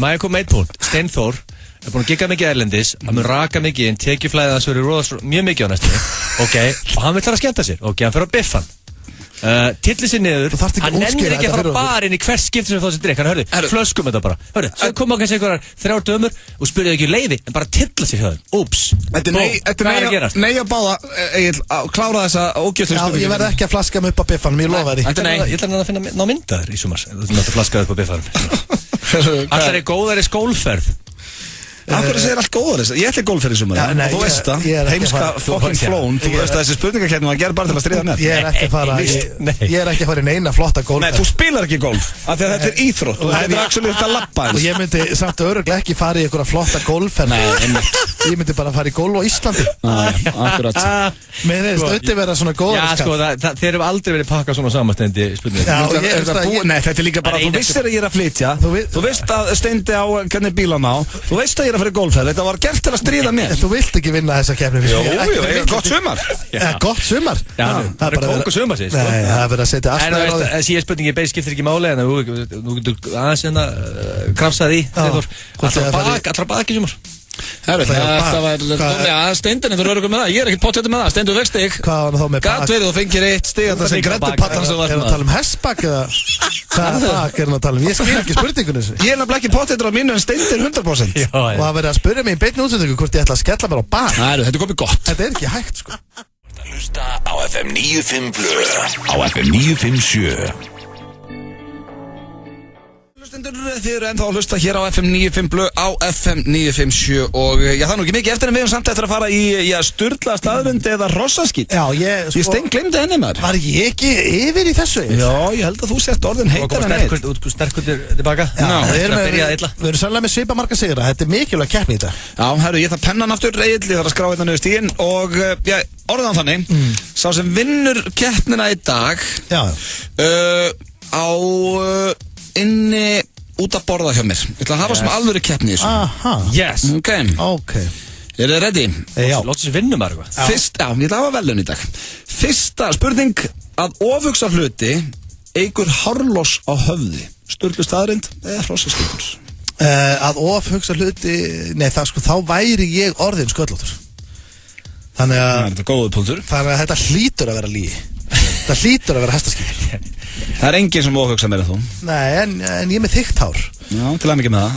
Maður kom með eitt punkt. Steinþór er búin að gigga mikið erlendis, hann mun raka mikið inn, tekjuflæðið hans verður mjög mikið á næstunni, og hann vill að skemmta sér, hann fyrir að biffan. Tillir sér niður, hann ennir ekki að fara bara inn í hvert skipti sem þú þessi drikk, hann hörðu, flöskum þetta bara, hörðu, svo koma kannski einhverjar 3 dömur og spurðu ekki leiði, en bara tilla sér hjá þeim, úps, þetta er nei að báða, Egill, klára þessa ógjöfstu spurningu. Já, ég verð ekki að flaska mig upp á biffanum, ég lofa því. Ég ætla að finna ná myndaður í sumars, þú ætla að flaska upp á biffanum. Allar er góðari skólferð. Akkur segir allt góður þess, ég ætla gólferð í sumar og þú veist það, heimska fucking flón, þú veist að þessi spurningakeppni var gerð bara til að stríða mér. Ég er ekki að fara í neina flotta gólferð. Nei, þú spilar ekki gólf, af því að þetta er íþrótt og þetta er actually þetta að lappa eins. Og ég myndi samt örugglega ekki fara í einhverja flotta gólferð. Ég myndi bara fara í gólf á Íslandi. Akkurat. Mér finnst auðvitað vera svona góðariskap. Þeir eru aldrei verið pakkað svona samanstendi spurningar. Nei, þetta er líka bara, þú vissir að ég er að flytja, þú veist að Steindi á hvernig bílan á, þú veist að ég er að fara í gólfferð, þetta var gert til að stríða mér. Þú vilt ekki vinna þessa keppni. Jú, gott sumar. Gott sumar? Já, það er kók og sumar síðan. Nei, það er verið að setja aðstæður á því. En síðan spurningi beig skiptir ekki máli, en þú getur aðeins hérna krafsað í, allra baki sumar. Herru, þetta var Steindin, þú rörur með það, ég er ekkert pottettur með það, Steindur vekst stig. Hvað var það þá með bak? Gat verið og fengir 1 stig, þetta sem grættupattan sem var. Er það að tala um hestbak eða? Hvað bak er það að tala um? Ég skil ekki spurningunni þessu. Ég er nefnilega ekki pottettur á mínu en Steindir 100%. Og það verið að spyrja mig í beinni útsendingu hvort ég ætla að skella mér á bak. Þetta er komið gott. Þetta er ekki hægt, sko. Hlusta á FM 95 Blö, á FM 957. Þið eru ennþá að hlusta hér á FM 95 Blö á FM 957 og já, það er nú ekki mikið eftir en við erum samt eftir að fara í sturla staðrund eða rossaskít. Já, ég Steinn glemdi henni maður. Var ég ekki yfir í þessu? Já, ég held að þú sett orðin heitar en eitt. Þú komst sterkur tilbaka. Við erum sannlega með svipa marga sigra, þetta er mikilvæg keppni í þetta. Já, herru, ég þarf pennan aftur, Egill, ég þarf að skrá hérna niður stíginn og já, orðan þannig, sá sem vinnur keppnina í dag á inni út að borða hjá mér. Ég ætla að hafa sem alvöru keppni í þessu. Aha. Yes. Ok. Er þið ready? Já. Lóttu sér vinnum að eitthvað. Fyrst, já, ég ætla að hafa velun í dag. Fyrsta spurning, að ofhugsa hluti eigur hárloss á höfði. Sturlu staðrind eða hrossaskítur? Að ofhugsa hluti, nei það sko, þá væri ég orðin sköllóttur. Þannig að þetta er góður punktur. Þannig að þetta hlýtur að vera lygi. Þetta hlýtur að vera hestaskítur. Það er enginn sem ofhugsa meira þú. Nei, en ég er með þykkt hár. Já, til að mikið með það.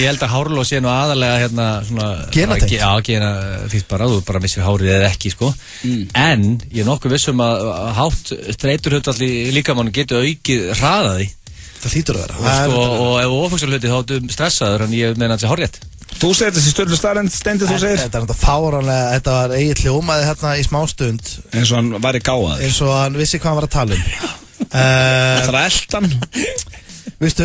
Ég held að hárloss sé nú aðalega hérna svona genatengt. Já, genatengt bara, þú bara missir hárið eða ekki, sko. En ég er nokkuð vissum að hátt streiturhlutfall í líkamann getur aukið hraðaði. Það hlýtur að vera. Og ef ofhugsa hluti þá ertu stressaður, en ég meina að það sé hárrétt. Þú segir þessi Sturlu staðrind, Steindi, þú segir? Þetta er náttúrulega fáránlega, þetta var Egill hljómaði hérna í smástund. Eins og hann væri gáðaður. Eins og hann vissi hvað hann var að tala um. Það er eldan. Veistu,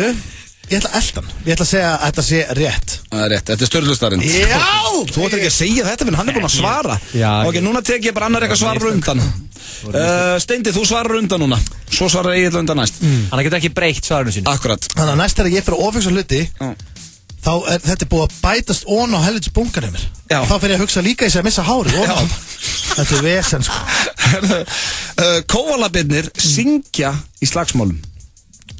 ég ætla að elda hann. Ég ætla að segja að þetta sé rétt. Það er rétt, þetta er störðlustarinn. Já! Þú ætlar ekki að segja þetta, minn, hann er búinn að svara. Ok, núna tek ég bara annar eitthvað svarar undan. Steindi, þú svarar undan núna. Svo svarar Egill undan næst. Hann getur ekki breytt svarinu sín. Akkurat. Þannig að næst þegar ég fyrir að offixa hluti, þá er þetta búið að bætast ón á helvitis bunkan hjá mér. Þá fyrir ég að hugsa líka í sig að missa hárið. Þetta er vesen, sko. Kóalabirnir syngja í slagsmálum.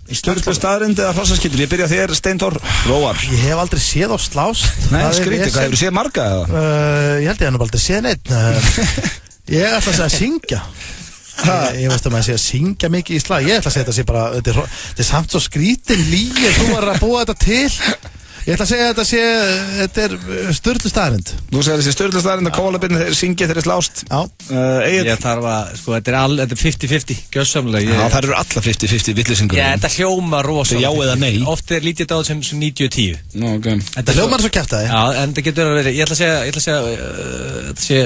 Sturlu staðrind eða hrossaskýtur. Ég byrja þér, Steintor Róar. Ég hef aldrei séð á slás. Nei, skrítið, hvað hefur séð marga eða? Ég held ég hef aldrei séð neitt. Ég ætla að segja að syngja. Ég veist að maður sé að syngja mikið í slag. Ég ætla að segja að þetta sé bara, þetta er samt svo skrítin líi. Þú var að búa þetta til. Ég ætla að segja að þetta er Sturlu staðrind. Þú segir þessi Sturlu staðrind að kólabirnir þeir syngja þeir slást. Já. Ég þarf að, sko, þetta er 50-50, gjössamlega. Já, það eru alla 50-50 villisingur. Já, þetta hljóma rosa. Já eða nei. Oft er lítið þetta á sem 90-10. Nú, ok. Þetta hljómar svo kæftæði. Já, en það getur að vera, ég ætla að segja, þetta sé,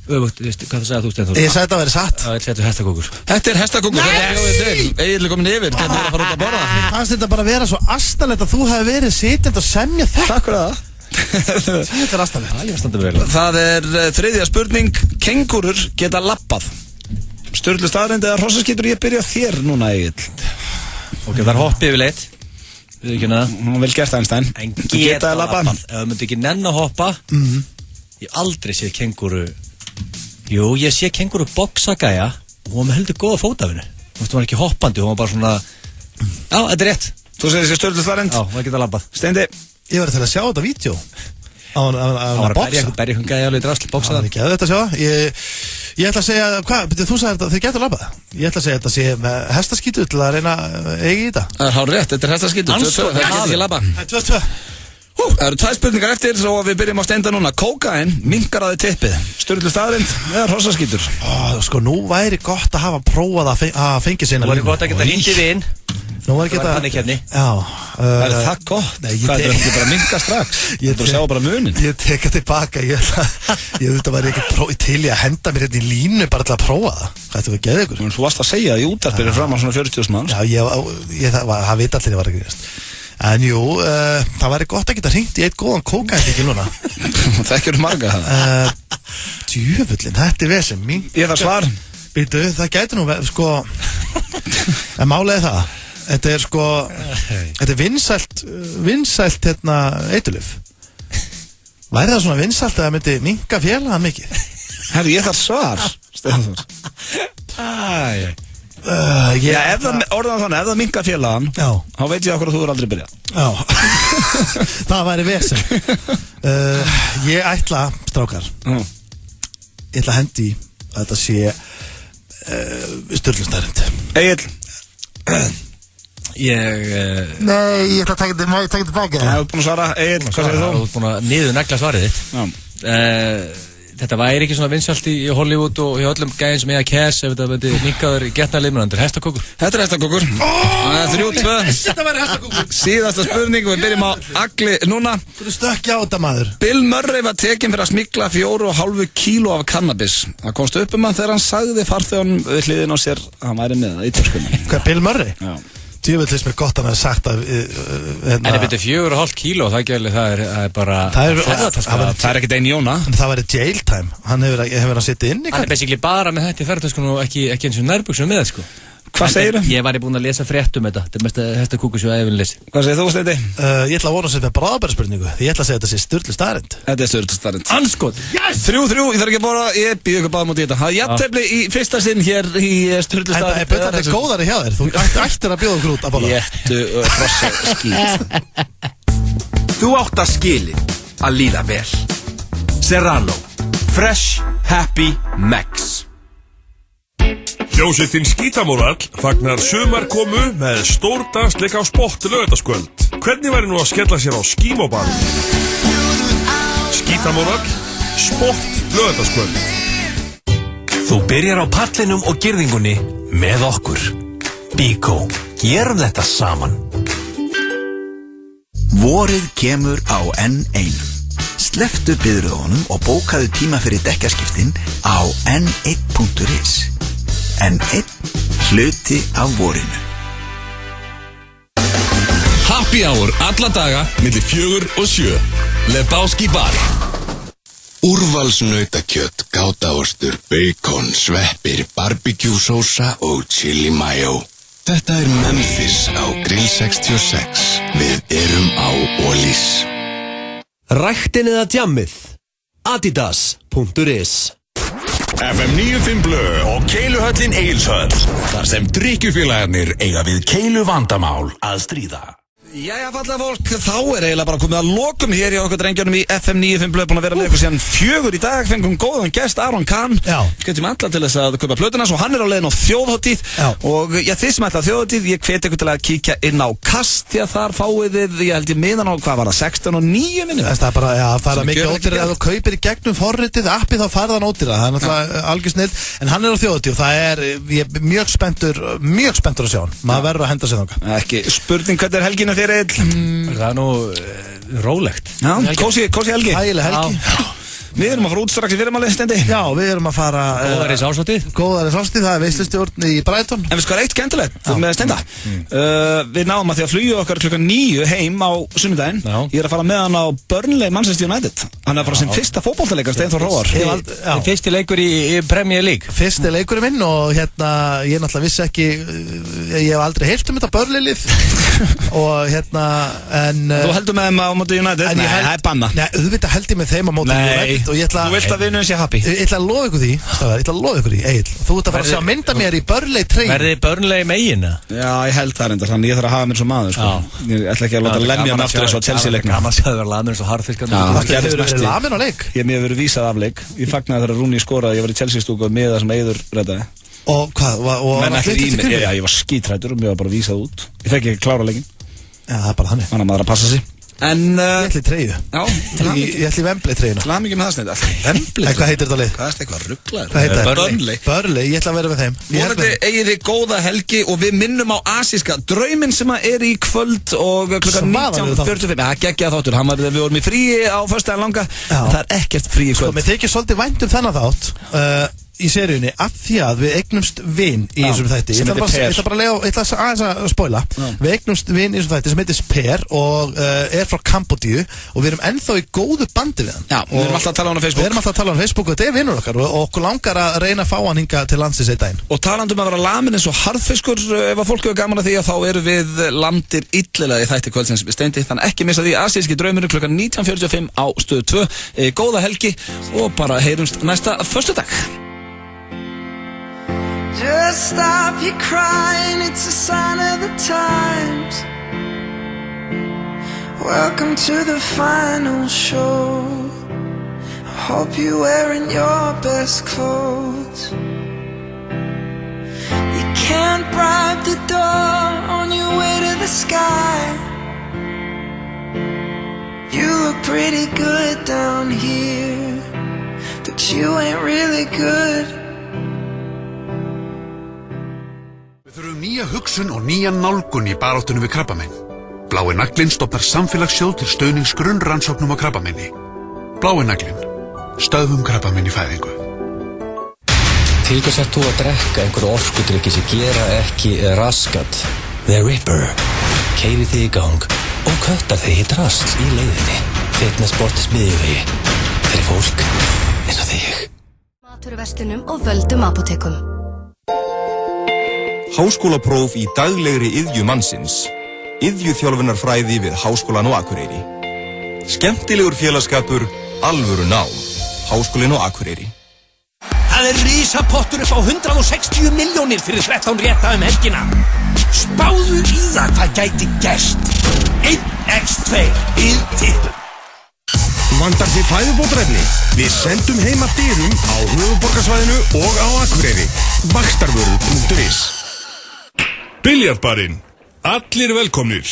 hvað það sagði þú, Steinþór? Ég sagði þetta að vera satt. Já, ég seti hestakókur. Þetta er hestakókur. Egill er komin yfir. Hvernig er að fara út að borða? Mér fannst þetta bara vera svo astalegt að þú hefði verið sitjandi og semja þetta. Takk fyrir það. Þetta er astalegt. Það er þriðja spurning. Kengúrur geta labbað. Sturlu staðrind eða hrossaskýtur? Ég byrja þér núna, Egill. Ok, það er hoppið yfir leitt. Við ekki hana. Hún vel gert Einstein. En geta labbað. Ef það myndi ekki nenn að hoppa, ég aldrei séð kengúru. Jú, ég sé kengúru boxagæja og hún heldur góða fótafinu. Hún var ekki hoppandi, hún var bara svona. Já, þetta er rétt. Þú segir þessi Sturlu staðrind? Já, það geta labbað. Steindi? Ég var til að sjá þetta vídeo. Það var að berja hún gæja alveg drasl, bóksa það. Ég ætla að sjá það. Ég ætla að segja, hvað, þú sagði þetta, þið getur labbað. Ég ætla að segja þetta sé með hestaskítu til að reyna eigi í þetta. Það er hár rétt, þetta er hestaskítu. Það getur ekki labbað. Það er 2-2. Það eru 2 spurningar eftir og við byrjum á Steinda núna. Kókain minnkar að þið tippið. Sturlu staðrind eða hrossaskítur? Sko, nú væri gott að hafa prófað að fengja sinna. Nú væri gott að geta hringið inn. Nú var ekki þetta. Já. Það er það gott. Nei, það er ekki bara minnka strax. Ég er bara að sjá bara munin. Ég teka tilbaka. Ég þetta væri ekki til í að henda mér hérna í línu bara til að prófa það. Þetta var geðið ykkur. Þú varst að segja það í útvarpinu fram á svona 40.000 manns. Já, það veit allir ég var að grínast. En jú, það væri gott að geta hringt í eitt góðan kókain ekki núna. Það ekki eru marga það. Djöfullin, þetta er vesem. Ég þarf svar. Býtu, það gæti nú, sko, en málega það. Þetta er sko, þetta er vinsælt hérna eitulif. Væri það svona vinsælt að það myndi minnka félaga mikið? Herri, ég þarf svar, Steinþór. Ef það minkar félagann, þá veit ég okkur að þú er aldrei byrjað. Já, það væri vesen. Ég ætla, strákar, ég ætla að hendi að þetta sé Sturlu staðrind. Egill? Nei, ég ætla að taka þetta tilbaka. Það er búin að svara, Egill, hvað segir þú? Þú er búin að niður negla svarið þitt. Þetta væri ekki svona vinsælt í Hollywood og í öllum gæðin sem eiga cash ef þetta myndi minkaður í getnarlimur undir hestakókur. Þetta er hestakókur. Það er 3-2. Þetta væri hestakókur. Síðasta spurning og við byrjum á Agli núna. Þú stökkja á þetta maður. Bill Murray var tekinn fyrir að smygla 4,5 kíló af cannabis. Það komst upp hann þegar hann sagði farþjóðan við hliðin á sér að hann væri með það í törskunni. Hvað, Bill Murray? Já. Djúvöldlis mér gott að hann hefði sagt að En ef þetta er 4,5 kíló það er bara Það er ekkert ein jóna. En það væri jail time. Hann hefur hann sittið inn í Hann er basically bara með þetta í ferðartöskunum og ekki eins og nærbuxum með sko. Hvað segirðu? Ég væri búinn að lesa frétt þetta. Þetta er mest hestakókur sem ég hef lesi. Hvað segir þú, Steindi? Ég ætla að vona sér með bráðabæraspurningu. Ég ætla að segja þetta sé Sturlu staðrind. Þetta er Sturlu staðrind. Anskot! Yes! 3-3, ég þarf ekki að bóra, ég býð ykkur báðum út í þetta. Það er jafntefli í fyrsta sinn hér í Sturlu staðrind. Þetta er góðari hjá þér. Þú ættir að bjóða okkur út að bóla. Jéttu hrossa skít. Þú átt að skilið að líða vel. Serrano. Fresh Happy Max. Hljómsveitin Skítamórall fagnar sumarkomu með stórdansleik á Spott laugardagskvöld. Hvernig væri nú að skella sér á skímóball? Skítamórall, Spott laugardagskvöld. Þú byrjar á pallinum og girðingunni með okkur. Bíkó, gerum þetta saman. Vorið kemur á N1. Slepptu biðröðunum og bókaðu tíma fyrir dekkaskiptin á n1.is. N1 hluti af vorinu. Happy hour alla daga milli 4 og 7. Lebowski bar. Úrvalsnautakjöt, gátaostur, bacon, sveppir, barbecue-sósa og chili mayo. Þetta Memphis á Grill 66. Við erum á Ólís. Ræktin eða djammið. Adidas.is FM 95 Blö og Keiluhöllin Egilshöll. Þar sem drykkjufélagarnir eiga við keilu vandamál að stríða. Jæja, fallega fólk, þá eiginlega bara komið að lokum hér hjá okkur drengjónum í FM 95 Blöð, búin að vera með ykkur síðan 4 í dag, fengum góðan gest, Aron Kahn. Skemmtum alla til þess að kaupa plötuna, svo hann á leiðin á þjóðhátíð og þið sem ætla á þjóðhátíð, ég hvet ykkur til að kíkja inn á Kast, því að þar fáið þið, ég held ég miðan á, hvað var það, 16 og 9 minni? Það er bara, það er mikið ódýrara, ef þú kaupir í gegnum forritið, appið þá farið hann ódýrara, það er náttúrulega algjör snill, en hann á þjóðhátíð og það er, ég er mjög spenntur að sjá hann, maður verður að henda sig þangað. Ekki spurning hvernig er helgina þér, Egill? Það er nú rólegt. Já, kósi helgi. Hægileg helgi. Við erum að fara út strax í fyrirmálið, Steindi. Já, við erum að fara Góðaris árshátíð, það er veislustjórn í Brighton. En við sko eitt skemmtilegt með Steinda. Við náum að því að flugja okkar klukkan 9 heim á sunnudaginn. Ég er að fara með hann á Burnley Manchester United. Hann er að fara sem fyrsta fótboltaleikar, Steinþór Hróar. Fyrsti leikur í Premier League. Fyrsti leikurinn minn og hérna, ég náttúrulega vissi ekki, ég hef aldrei heyrt þetta Burnley-lið. Og hérna, en Þú heldur með þeim á móti United? Nei, það er banna. Nei, auðvitað held ég með þeim á móti United. Þú vilt að vinnu sé happy. Ég ætla að lofa ykkur því, Stafar, ég ætla að lofa ykkur því, Egill. Þú ert að fara að sjá mynda mér í Burnley treyju. Verði Burnley megin? Já, ég held það reyndar, þannig ég þarf að hafa mér svo maður, sko. Ég ætla ekki að láta lemja hann aftur eins og Chelsea-leiknum. Gaman að vera lamin eins og harðfiskar. Það hefur verið lamin á leik. Ég hef verið vísað af leik. Ég fagnaði þegar Rooney skoraði, ég var í Chelsea-stúku með það sem Eiður reddaði. Og hvað? Já, ég var skítrættur og mér var bara vísað út. Ég fekk ekki klára leikin. Já, það er bara þannig. Þannig að maður að passa sig. En ég ætli treyju. Já, ég ætli Wembley treyjuna. Til hamingju með það Steindi. Wembley. Hvað heitir þetta lið? Hvað er þetta eitthvað rugglaður? Hvað heitir Burnley. Burnley, ég ætla að vera með þeim. Vonandi eigið þið góða helgi og við minnum á asíska drauminn sem er í kvöld og klukkan 19:45. Það geggjaði þáttur. Við vorum í fríi á föstudaginn langa. Það er ekkert frí í kvöld. Sko, mér þykir svolítið vænt þennan þátt í seríunni af því að við eignumst vin í þessum þætti. Ég ætla aðeins að spoila. Við eignumst vin í þessum þætti sem heitir Per og er frá Kambodíu og við erum ennþá í góðu bandi við hann. Já, við erum alltaf að tala á hann á Facebook. Og þetta er vinnur okkar og okkur langar að reyna að fá hann hinga til landsins einn daginn. Og talandum að vera lamin eins og harðfiskur, ef að fólk hefur gaman að því að þá eru við landir illilega í þætti kvöldsins við Steindi. Þannig ekki missa því asíski draumurinn klukkan 19:45 á Stöð 2. Góða helgi og bara heyrumst næsta föstudag. Just stop your crying, it's a sign of the times. Welcome to the final show. I hope you're wearing your best clothes. You can't bribe the door on your way to the sky. You look pretty good down here, but you ain't really good. Við þurfum nýja hugsun og nýja nálgun í baráttunum við krabbamein. Blái naglinn stofnar samfélagssjóð til stuðnings grunnrannsóknum á krabbameini. Blái naglinn. Stöðvum krabbamein í fæðingu. Til hvers ert þú að drekka einhverju orkudrykki sem gera ekki raskat? The Ripper. Keyrir þig í gang og köttar þig í drasl í leiðinni. Fitnessport smiðjuvegi. Fyrir fólk eins og þig. Matvöruverslunum og völdum apótekum. Háskólapróf í daglegri iðju mannsins. Iðjuþjálfunarfræði við Háskólann á Akureyri. Skemmtilegur félagskapur, alvöru nám. Háskólinn á Akureyri. Það er risapottur upp á 160 milljónir fyrir 13 rétta helgina. Spáðu í það hvað gæti gerst. 1x2 í tippum. Vantar þið fæðubótarefni? Við sendum heim að dyrum á höfuðborgarsvæðinu og á Akureyri. Vaxtarvörður.is. Biljardbarinn. Allir velkomnir.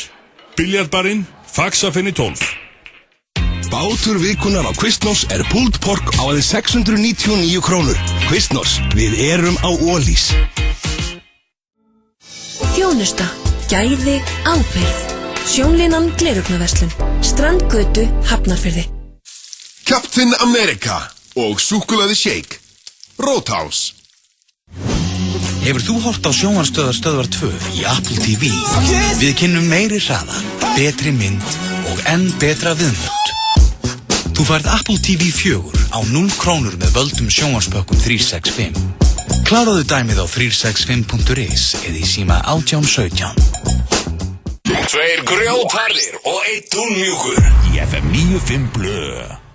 Biljardbarinn, Faxafinni 12. Bátur vikunar á Kvistnós er pulled pork á aðeins 699 krónur. Kvistnós, við erum á Ólís. Þjónusta, gæði, ábyrgð. Sjónlínan Glerugnaverslun. Strandgötu, Hafnarfirði. Captain America og súkkulaði shake. Roadhouse. Hefur þú hort á sjónvarpsstöðvar 2 í Apple TV? Við kynnum meiri hraða, betri mynd og enn betra viðmót. Þú færð Apple TV 4 á 0 krónur með völdum sjónvarpspökkum 365. Kláraðu dæmið á 365.is eða í síma 1817. 2 grjótharðir og 1 dúnmjúkur í FM 95 Blö.